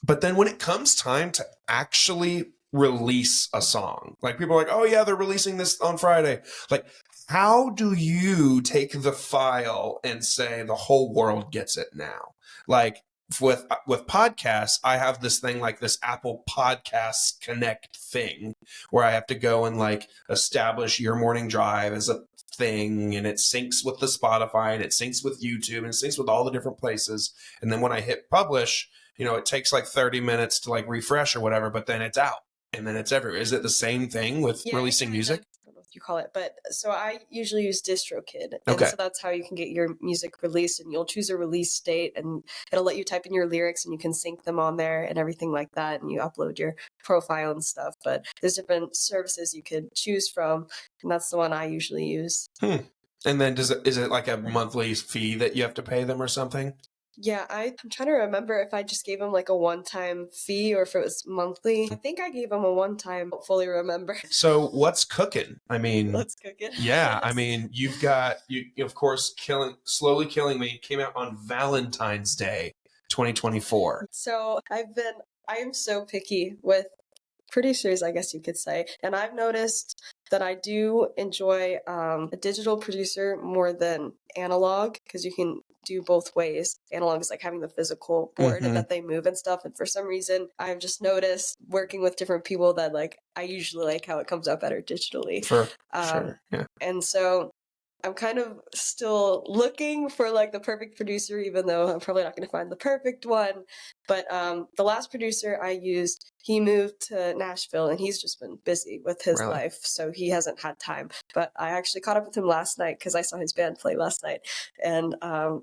But then when it comes time to actually release a song, like people are like, oh yeah, they're releasing this on Friday. Like, how do you take the file and say the whole world gets it now? Like with podcasts, I have this thing like this Apple Podcasts Connect thing where I have to go and like establish Your Morning Drive as a thing, and it syncs with the Spotify and it syncs with YouTube and it syncs with all the different places. And then when I hit publish, it takes like 30 minutes to like refresh or whatever, but then it's out and then it's everywhere. Is it the same thing with releasing music? I don't know what you call it, but so I usually use DistroKid. And Okay. so that's how you can get your music released, and you'll choose a release date and it'll let you type in your lyrics and you can sync them on there and everything like that. And you upload your profile and stuff, but there's different services you could choose from. And that's the one I usually use. And then is it like a monthly fee that you have to pay them or something? Yeah, I'm trying to remember if I just gave him like a one-time fee or if it was monthly. I think I gave him a one-time, I don't fully remember. So what's cooking? I mean, Let's cook it. Yeah, I mean, you've got, you of course, Slowly Killing Me came out on Valentine's Day, 2024. So I am so picky with producers, I guess you could say. And I've noticed that I do enjoy a digital producer more than analog because you can do both ways. Analog is like having the physical board and that they move and stuff. And for some reason, I've just noticed working with different people that like I usually like how it comes out better digitally. Sure. Yeah. And so I'm kind of still looking for like the perfect producer, even though I'm probably not going to find the perfect one. But the last producer I used, he moved to Nashville and he's just been busy with his life. So he hasn't had time. But I actually caught up with him last night because I saw his band play last night. And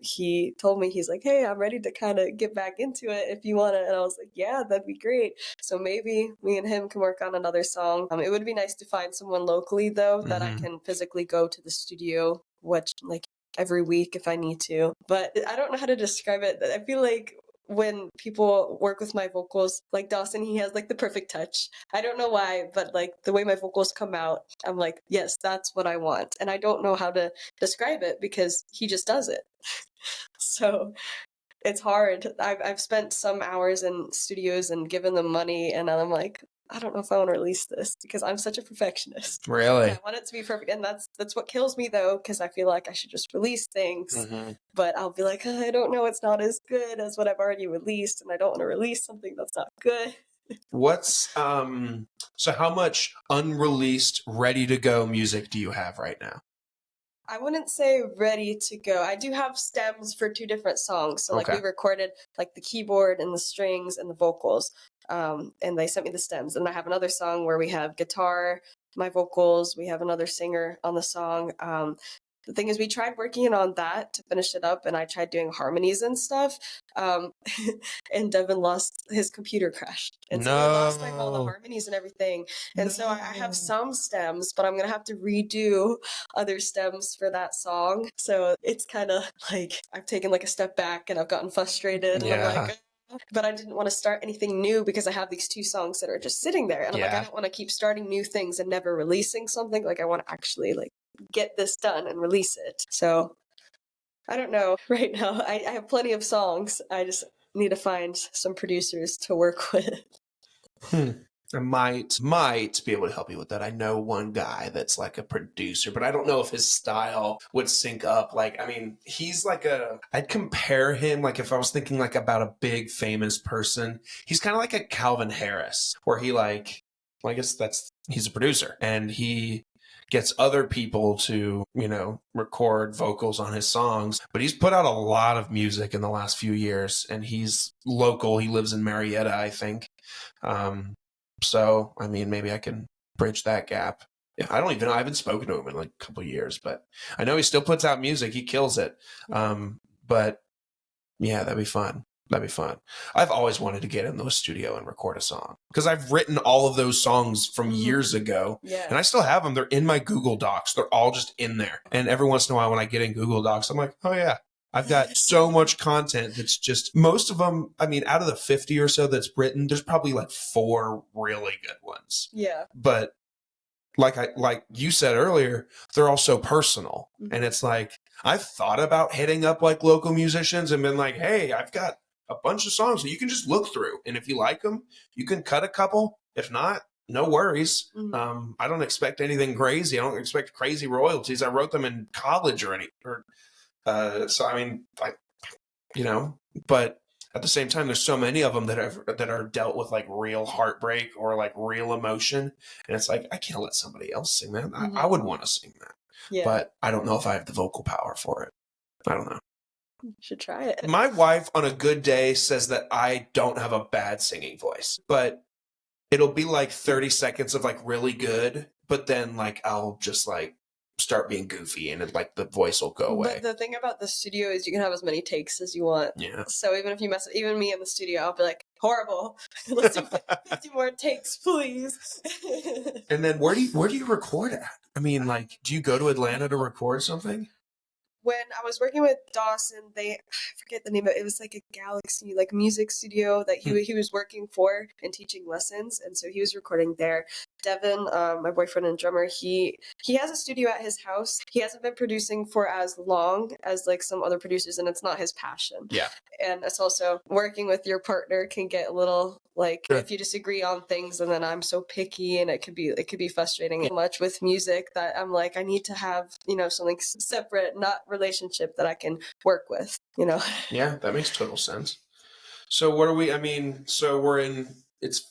he told me, he's like, hey, I'm ready to kind of get back into it if you want to. And I was like, yeah, that'd be great. So maybe me and him can work on another song. It would be nice to find someone locally, though, that I can physically go to the studio, which like every week if I need to. But I don't know how to describe it. I feel like when people work with my vocals, like Dawson, he has like the perfect touch. I don't know why, but like the way my vocals come out, I'm like, yes, that's what I want. And I don't know how to describe it because he just does it. So it's hard. I've spent some hours in studios and given them money, and I'm like, I don't know if I want to release this because I'm such a perfectionist. Really? I want it to be perfect, and that's what kills me though, because I feel like I should just release things, Mm-hmm. but I'll be like, I don't know, it's not as good as what I've already released, and I don't want to release something that's not good. What's so how much unreleased ready to go music do you have right now? I wouldn't say ready to go. I do have stems for 2 different songs. So like Okay. we recorded like the keyboard and the strings and the vocals. And they sent me the stems. And I have another song where we have guitar, my vocals, we have another singer on the song. The thing is, we tried working on that to finish it up, and I tried doing harmonies and stuff. Um, and Devin lost his computer crashed, and so I lost like all the No. harmonies and everything. And so I have some stems, but I'm gonna have to redo other stems for that song. So it's kind of like I've taken like a step back and I've gotten frustrated, and I'm Yeah. like. But I didn't want to start anything new because I have these 2 songs that are just sitting there, and I'm like, I don't want to keep starting new things and never releasing something. Like I want to actually like get this done and release it. So I don't know right now. I have plenty of songs. I just need to find some producers to work with. I might be able to help you with that. I know one guy that's like a producer, but I don't know if his style would sync up. Like, I mean, he's like I'd compare him, like if I was thinking like about a big famous person, he's kind of like a Calvin Harris, where he like, well, I guess he's a producer and he gets other people to, record vocals on his songs. But he's put out a lot of music in the last few years, and he's local. He lives in Marietta, I think. So, I mean, maybe I can bridge that gap. Yeah, I haven't spoken to him in like a couple of years, but I know he still puts out music. He kills it. But yeah, that'd be fun. I've always wanted to get in the studio and record a song because I've written all of those songs from years ago, and I still have them. They're in my Google Docs. They're all just in there. And every once in a while when I get in Google Docs, I'm like, oh yeah, I've got so much content that's just, most of them, I mean, out of the 50 or so that's written, there's probably like 4 really good ones. Yeah. But like you said earlier, they're all so personal. And it's like, I've thought about hitting up like local musicians and been like, hey, I've got a bunch of songs that you can just look through. And if you like them, you can cut a couple. If not, no worries. I don't expect anything crazy. I don't expect crazy royalties. I wrote them in college so I mean, but at the same time, there's so many of them that are dealt with like real heartbreak or like real emotion. And it's like, I can't let somebody else sing that. I would want to sing that, but I don't know if I have the vocal power for it. I don't know. You should try it. My wife on a good day says that I don't have a bad singing voice, but it'll be like 30 seconds of like really good. But then like, I'll just like start being goofy and like the voice will go away. But the thing about the studio is you can have as many takes as you want. Yeah. So even if you even me in the studio, I'll be like, horrible. Let's do 50 more takes, please. And then where do you record at? I mean, like, do you go to Atlanta to record something? When I was working with Dawson, I forget the name of it. It was like a Galaxy, like music studio that he was working for and teaching lessons, and so he was recording there. Devin, my boyfriend and drummer, he has a studio at his house. He hasn't been producing for as long as like some other producers, and it's not his passion. Yeah. And it's also working with your partner can get a little like if you disagree on things, and then I'm so picky, and it could be frustrating much with music that I'm like I need to have something separate, not relationship that I can work with. Yeah, that makes total sense. So what are we? I mean, so we're in. It's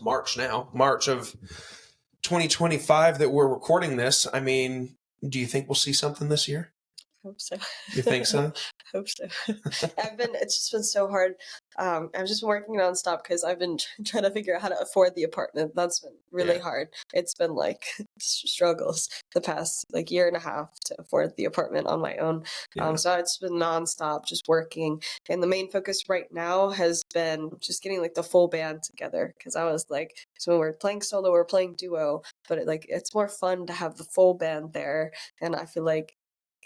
March now, March of 2025 that we're recording this. I mean, do you think we'll see something this year? Hope so. You think so? Hope so. It's just been so hard. I've just been working nonstop because I've been trying to figure out how to afford the apartment. That's been really hard. It's been like struggles the past like year and a half to afford the apartment on my own. So it's been nonstop just working. And the main focus right now has been just getting like the full band together because I was like, so when we're playing solo, we're playing duo, but it's more fun to have the full band there. And I feel like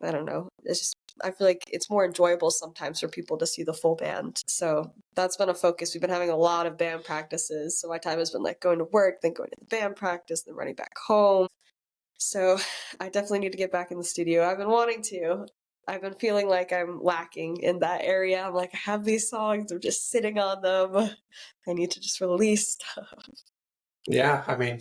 I don't know. It's just, I feel like it's more enjoyable sometimes for people to see the full band. So that's been a focus. We've been having a lot of band practices. So my time has been like going to work, then going to the band practice, then running back home. So I definitely need to get back in the studio. I've been wanting to. I've been feeling like I'm lacking in that area. I'm like, I have these songs, I'm just sitting on them. I need to just release stuff. Yeah, I mean,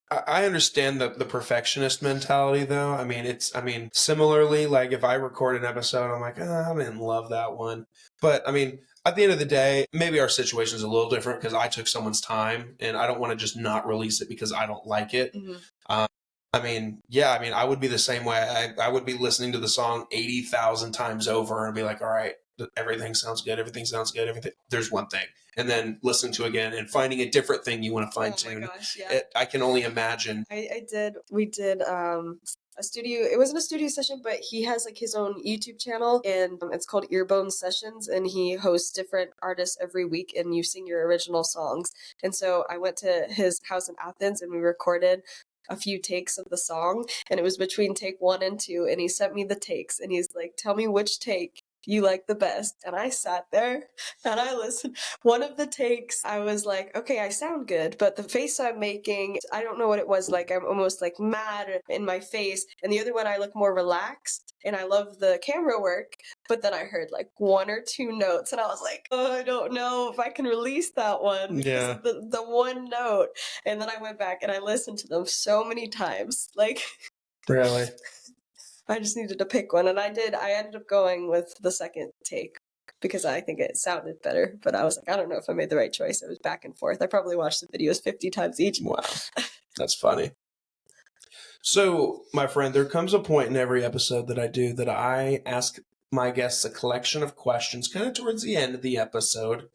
I understand the perfectionist mentality, though. I mean, similarly, like if I record an episode, I'm like, I didn't love that one. But I mean, at the end of the day, maybe our situation is a little different because I took someone's time and I don't want to just not release it because I don't like it. Mm-hmm. I would be the same way. I would be listening to the song 80,000 times over and be like, all right, everything sounds good. Everything sounds good. There's one thing. And then listening to again and finding a different thing you want to fine tune. Oh my gosh, yeah. I can only imagine. We did a studio, it wasn't a studio session, but he has like his own YouTube channel, and it's called Earbone Sessions, and he hosts different artists every week and you sing your original songs. And so I went to his house in Athens and we recorded a few takes of the song, and it was between take 1 and 2, and he sent me the takes and he's like, tell me which take you like the best. And I sat there and I listened. One of the takes, I was like, okay, I sound good, but the face I'm making, I don't know what it was. Like, I'm almost like mad in my face. And the other one, I look more relaxed and I love the camera work. But then I heard like 1 or 2 notes and I was like, oh, I don't know if I can release that one because of the one note. And then I went back and I listened to them so many times. Like, Really? I just needed to pick one, and I did. I ended up going with the second take because I think it sounded better, but I was like, I don't know if I made the right choice. It was back and forth. I probably watched the videos 50 times each. Wow. That's funny. So, my friend, there comes a point in every episode that I do that I ask my guests a collection of questions kind of towards the end of the episode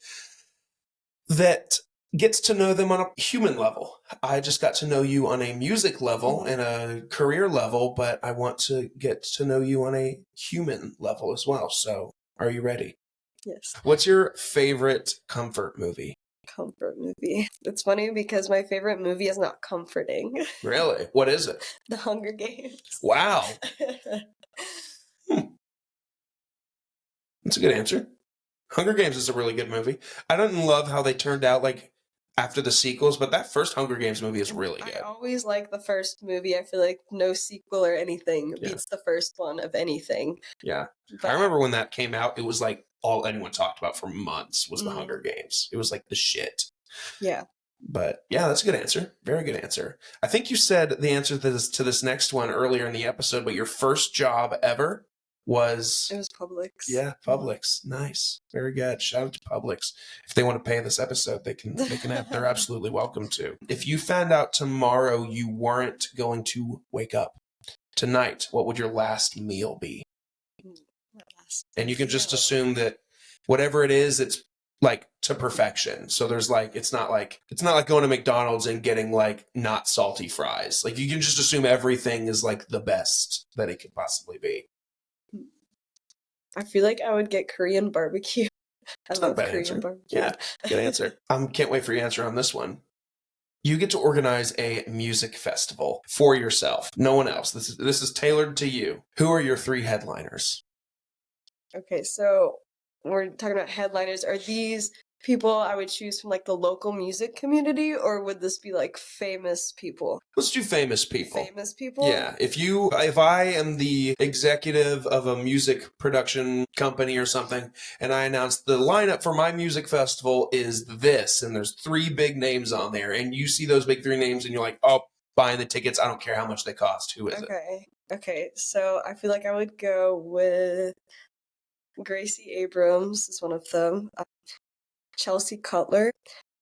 that gets to know them on a human level. I just got to know you on a music level and a career level, but I want to get to know you on a human level as well. So, are you ready? Yes. What's your favorite comfort movie? Comfort movie. It's funny because my favorite movie is not comforting. Really? What is it? The Hunger Games. Wow. That's a good answer. Hunger Games is a really good movie. I didn't love how they turned out like after the sequels, but that first Hunger Games movie is really good. I always like the first movie. I feel like no sequel or anything beats the first one of anything. Yeah. But I remember when that came out, it was like all anyone talked about for months was the Hunger Games. It was like the shit. Yeah. But yeah, that's a good answer. Very good answer. I think you said the answer to this next one earlier in the episode, but your first job ever was... It was Publix. Yeah, Publix. Nice. Very good. Shout out to Publix. If they want to pay this episode, they're absolutely welcome to. If you found out tomorrow you weren't going to wake up tonight, what would your last meal be? And you can just assume that whatever it is, it's like to perfection. So there's like, it's not like going to McDonald's and getting like not salty fries. Like you can just assume everything is like the best that it could possibly be. I feel like I would get Korean barbecue. I love Korean barbecue. Yeah, good answer. Can't wait for your answer on this one. You get to organize a music festival for yourself. No one else. This is tailored to you. Who are your 3 headliners? Okay, so we're talking about headliners. Are these people I would choose from like the local music community, or would this be like famous people? Let's do famous people. Famous people? Yeah. If I am the executive of a music production company or something, and I announce the lineup for my music festival is this, and there's 3 big names on there, and you see those big 3 names and you're like, oh, buying the tickets, I don't care how much they cost. Who is it? Okay, so I feel like I would go with Gracie Abrams is one of them. Chelsea Cutler,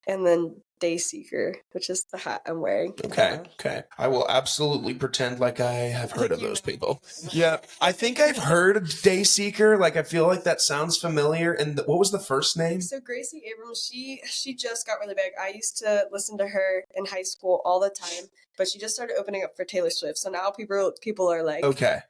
and then Dayseeker, which is the hat I'm wearing. Okay. I will absolutely pretend like I have heard of those people. Yeah, I think I've heard of Dayseeker. Like, I feel like that sounds familiar. And what was the first name? So Gracie Abrams, she just got really big. I used to listen to her in high school all the time, but she just started opening up for Taylor Swift. So now people are like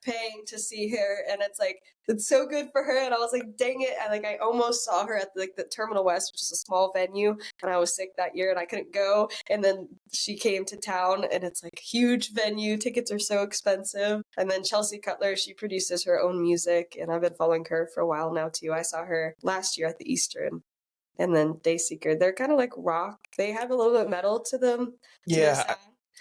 paying to see her, and it's like it's so good for her. And I was like, dang it. I almost saw her at the Terminal West, which is a small venue. And I was sick that year and I couldn't go. And then she came to town and it's like a huge venue. Tickets are so expensive. And then Chelsea Cutler, she produces her own music. And I've been following her for a while now too. I saw her last year at the Eastern. And then Dayseeker, they're kind of like rock. They have a little bit of metal to them. Yeah, I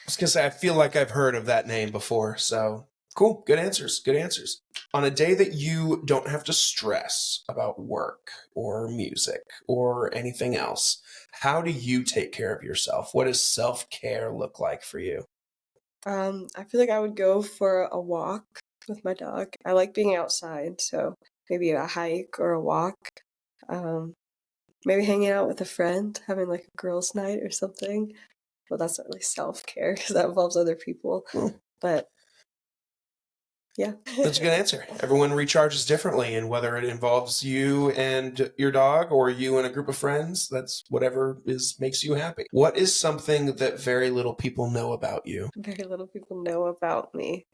was going to say, I feel like I've heard of that name before. So cool. Good answers. Good answers. On a day that you don't have to stress about work or music or anything else, how do you take care of yourself? What does self-care look like for you? I feel like I would go for a walk with my dog. I like being outside, so maybe a hike or a walk. Maybe hanging out with a friend, having like a girls' night or something. Well, that's not really self-care because that involves other people. But yeah. That's a good answer. Everyone recharges differently, and whether it involves you and your dog or you and a group of friends, that's whatever makes you happy. What is something that very little people know about you? Very little people know about me.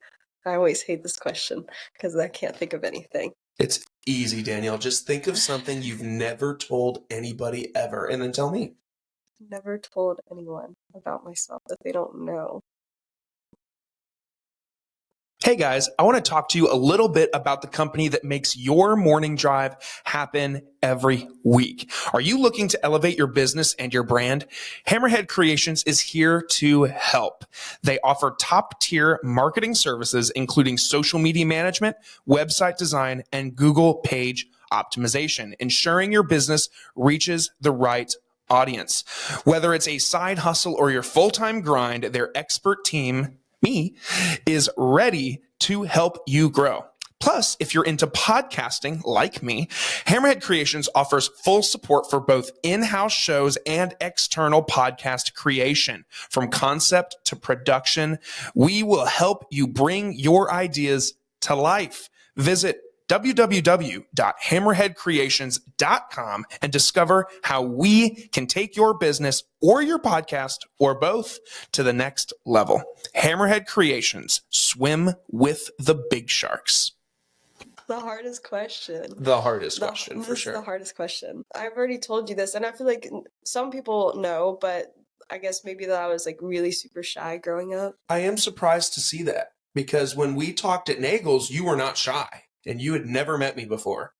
I always hate this question because I can't think of anything. It's easy, Danielle. Just think of something you've never told anybody ever, and then tell me. Never told anyone about myself that they don't know. Hey guys, I want to talk to you a little bit about the company that makes your morning drive happen every week. Are you looking to elevate your business and your brand? Hammerhead Creations is here to help. They offer top-tier marketing services, including social media management, website design, and Google page optimization, ensuring your business reaches the right audience. Whether it's a side hustle or your full-time grind, their expert team, me, is ready to help you grow. Plus, if you're into podcasting like me, Hammerhead Creations offers full support for both in-house shows and external podcast creation. From concept to production, we will help you bring your ideas to life. Visit www.hammerheadcreations.com and discover how we can take your business or your podcast or both to the next level. Hammerhead Creations, swim with the big sharks. The hardest question. The hardest question, for This sure. is the hardest question. I've already told you this, and I feel like some people know, but I guess maybe that I was like really super shy growing up. I am surprised to see that because when we talked at Nagel's, you were not shy and you had never met me before.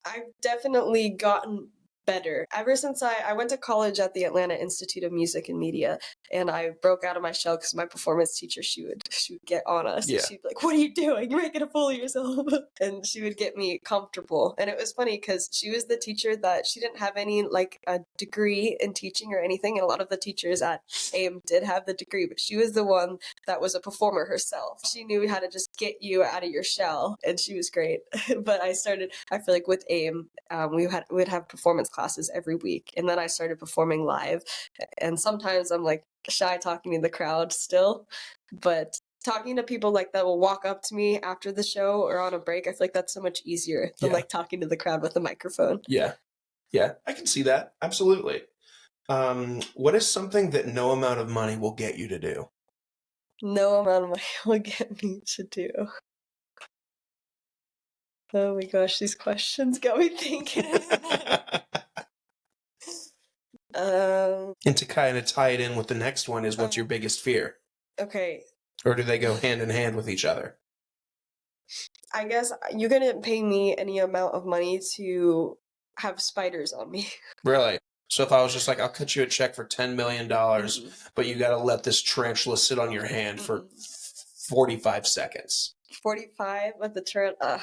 I've definitely gotten better. Ever since I went to college at the Atlanta Institute of Music and Media, and I broke out of my shell because my performance teacher, she would get on us. Yeah. And she'd be like, "What are you doing? You're making a fool of yourself." And she would get me comfortable. And it was funny because she was the teacher that she didn't have any like a degree in teaching or anything. And a lot of the teachers at AIM did have the degree, but she was the one that was a performer herself. She knew how to just get you out of your shell, and she was great. But I feel like with AIM, we'd have performance classes every week, and then I started performing live. And sometimes I'm like shy talking to the crowd still, but talking to people like that will walk up to me after the show or on a break, I feel like that's so much easier than like talking to the crowd with a microphone. Yeah, I can see that. Absolutely. What is something that no amount of money will get you to do? No amount of money will get me to do. Oh my gosh, these questions got me thinking. And to kind of tie it in with the next one is, what's your biggest fear? Okay. Or do they go hand in hand with each other? I guess you couldn't pay me any amount of money to have spiders on me. Really? So if I was just like, I'll cut you a check for $10 million, but you got to let this tarantula sit on your hand for 45 seconds. 45 with the tarantula.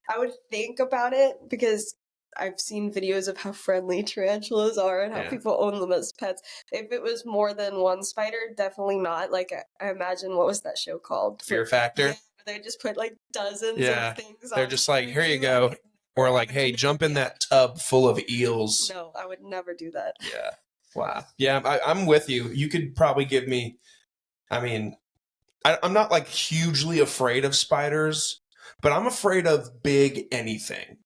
I would think about it because I've seen videos of how friendly tarantulas are and how people own them as pets. If it was more than one spider, definitely not. Like, I imagine, what was that show called? Fear Factor? Yeah, they just put like dozens of things on. They're just like, here you go. Or like, hey, jump in that tub full of eels. No, I would never do that. Yeah. Wow. Yeah, I'm with you. You could probably give me, I mean, I'm not like hugely afraid of spiders, but I'm afraid of big anything.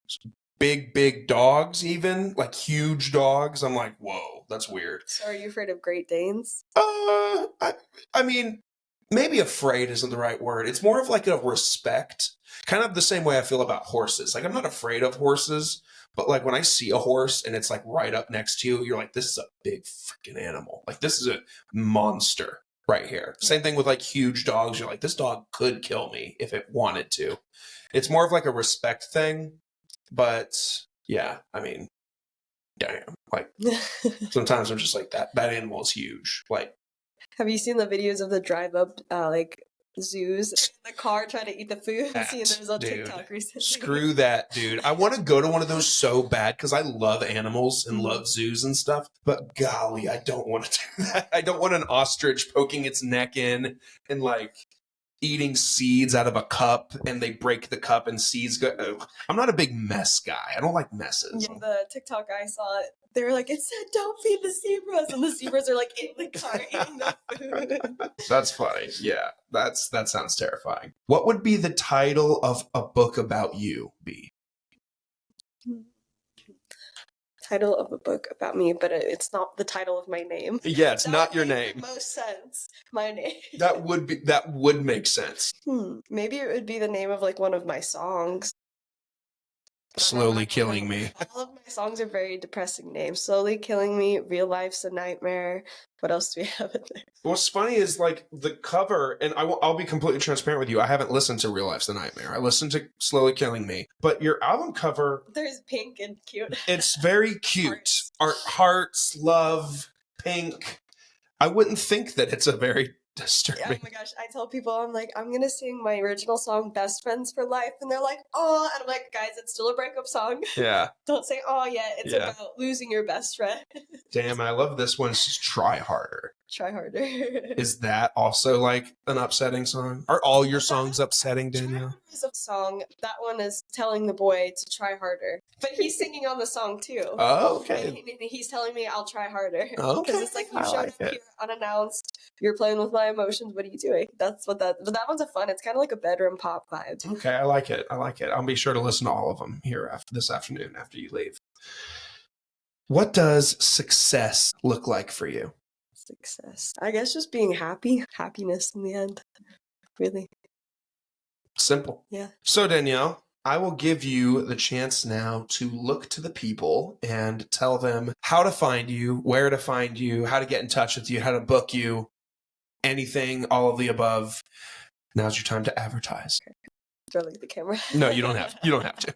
Big dogs, even like huge dogs. I'm like, whoa, that's weird. So are you afraid of Great Danes? I mean, maybe afraid isn't the right word. It's more of like a respect, kind of the same way I feel about horses. Like I'm not afraid of horses, but like when I see a horse and it's like right up next to you, you're like, this is a big freaking animal. Like this is a monster right here. Same thing with like huge dogs. You're like, this dog could kill me if it wanted to. It's more of like a respect thing, but yeah, I mean, damn. Like sometimes I'm just like that animal is huge. Like, Have you seen the videos of the drive up like zoos in the car trying to eat the food? Seeing those on dude, TikTok recently. screw that, dude. I want to go to one of those so bad because I love animals and love zoos and stuff. But golly, I don't want to do that. I don't want an ostrich poking its neck in and like eating seeds out of a cup and they break the cup and seeds go. Ugh. I'm not a big mess guy. I don't like messes. Yeah, the TikTok I saw, they were like, it said don't feed the zebras, and the zebras are like in the car eating the food. That's funny. Yeah, that sounds terrifying. What would be the title of a book about you be? Title of a book about me, but it's not the title of my name. Yeah, it's not your name. Make the most sense. My name. That would make sense. Maybe it would be the name of like one of my songs. Slowly Killing Me. All of my songs are very depressing names. Slowly Killing Me, Real Life's a Nightmare. What else do we have in there? What's funny is like the cover, and I'll be completely transparent with you. I haven't listened to Real Life's a Nightmare. I listened to Slowly Killing Me, but your album cover, There's pink and cute. it's very cute. Hearts, love, pink. I wouldn't think that it's a very disturbing. Oh my gosh, I tell people, I'm like, I'm gonna sing my original song, Best Friends for Life, and they're like, oh, and I'm like, guys, it's still a breakup song. Yeah. Don't say oh yet, it's about losing your best friend. Damn, I love this one. It's just Try Harder. Try harder. Is that also like an upsetting song? Are all your songs upsetting, Danielle? Is a song. That one is telling the boy to try harder, but he's singing on the song too. Oh, okay. And he's telling me I'll try harder. Okay. Because it's like you showed up here unannounced. You're playing with my emotions. What are you doing? That's what that. But that one's a fun. It's kind of like a bedroom pop vibe. Okay, I like it. I'll be sure to listen to all of them here this afternoon after you leave. What does success look like for you? Success. I guess just being happy. Happiness in the end. Really. Simple. Yeah. So Danielle, I will give you the chance now to look to the people and tell them how to find you, where to find you, how to get in touch with you, how to book you, anything, all of the above. Now's your time to advertise. Do I look at the camera? No, you don't have. You don't have to.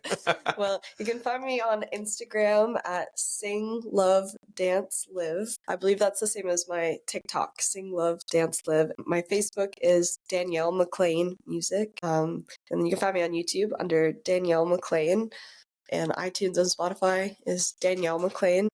Well, you can find me on Instagram at Sing Love Dance Live. I believe that's the same as my TikTok, Sing Love Dance Live. My Facebook is Danielle McLean Music. And then you can find me on YouTube under Danielle McLean. And iTunes and Spotify is Danielle McLean.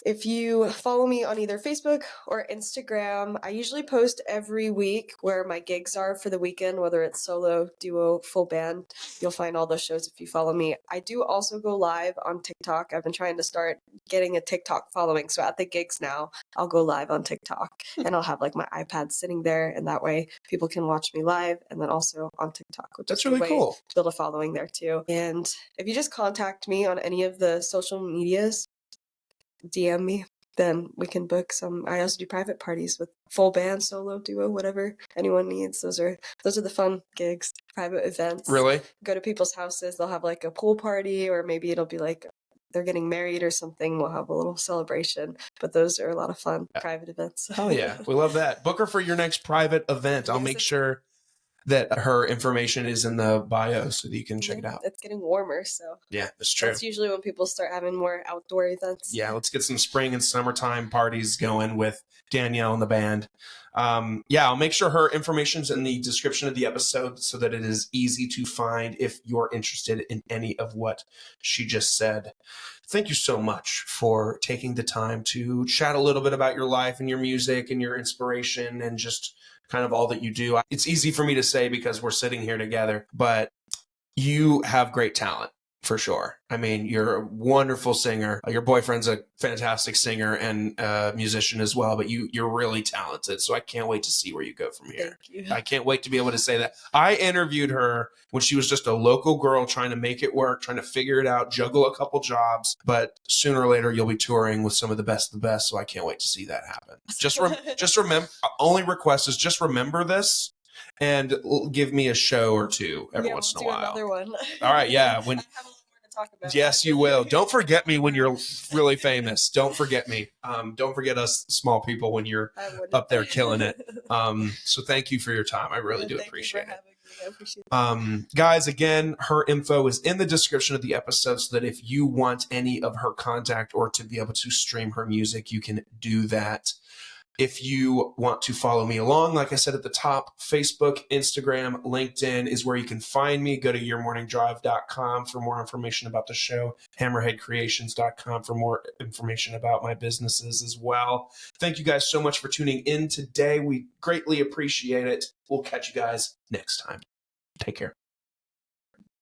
If you follow me on either Facebook or Instagram, I usually post every week where my gigs are for the weekend, whether it's solo, duo, full band. You'll find all those shows if you follow me. I do also go live on TikTok. I've been trying to start getting a TikTok following. So at the gigs now, I'll go live on TikTok and I'll have like my iPad sitting there, and that way people can watch me live and then also on TikTok, which That's is really cool. To build a following there too. And if you just contact me on any of the social medias, DM me, then we can book some. I also do private parties with full band, solo, duo, whatever anyone needs. Those are the fun gigs, private events. Really? Go to people's houses. They'll have like a pool party, or maybe it'll be like they're getting married or something. We'll have a little celebration. But those are a lot of fun private events. Oh yeah, we love that. Book her for your next private event. I'll make sure that her information is in the bio so that you can check it out. It's getting warmer, so yeah, that's true. That's usually when people start having more outdoor events. Yeah, let's get some spring and summertime parties going with Danielle and the band. I'll make sure her information's in the description of the episode so that it is easy to find if you're interested in any of what she just said. Thank you so much for taking the time to chat a little bit about your life and your music and your inspiration and just kind of all that you do. It's easy for me to say because we're sitting here together, but you have great talent. For sure. I mean, you're a wonderful singer. Your boyfriend's a fantastic singer and musician as well, but you're really talented. So I can't wait to see where you go from here. Thank you. I can't wait to be able to say that. I interviewed her when she was just a local girl trying to make it work, trying to figure it out, juggle a couple jobs. But sooner or later, you'll be touring with some of the best of the best. So I can't wait to see that happen. Just remember, only request is just remember this. And give me a show or two every once in a while. Another one. All right, yeah. I have a lot more to talk about. Yes, you will. Don't forget me when you're really famous. Don't forget me. Don't forget us small people when you're up there killing it. So thank you for your time. I really do appreciate it. I appreciate it. Guys, again, her info is in the description of the episode so that if you want any of her contact or to be able to stream her music, you can do that. If you want to follow me along, like I said at the top, Facebook, Instagram, LinkedIn is where you can find me. Go to yourmorningdrive.com for more information about the show, hammerheadcreations.com for more information about my businesses as well. Thank you guys so much for tuning in today. We greatly appreciate it. We'll catch you guys next time. Take care.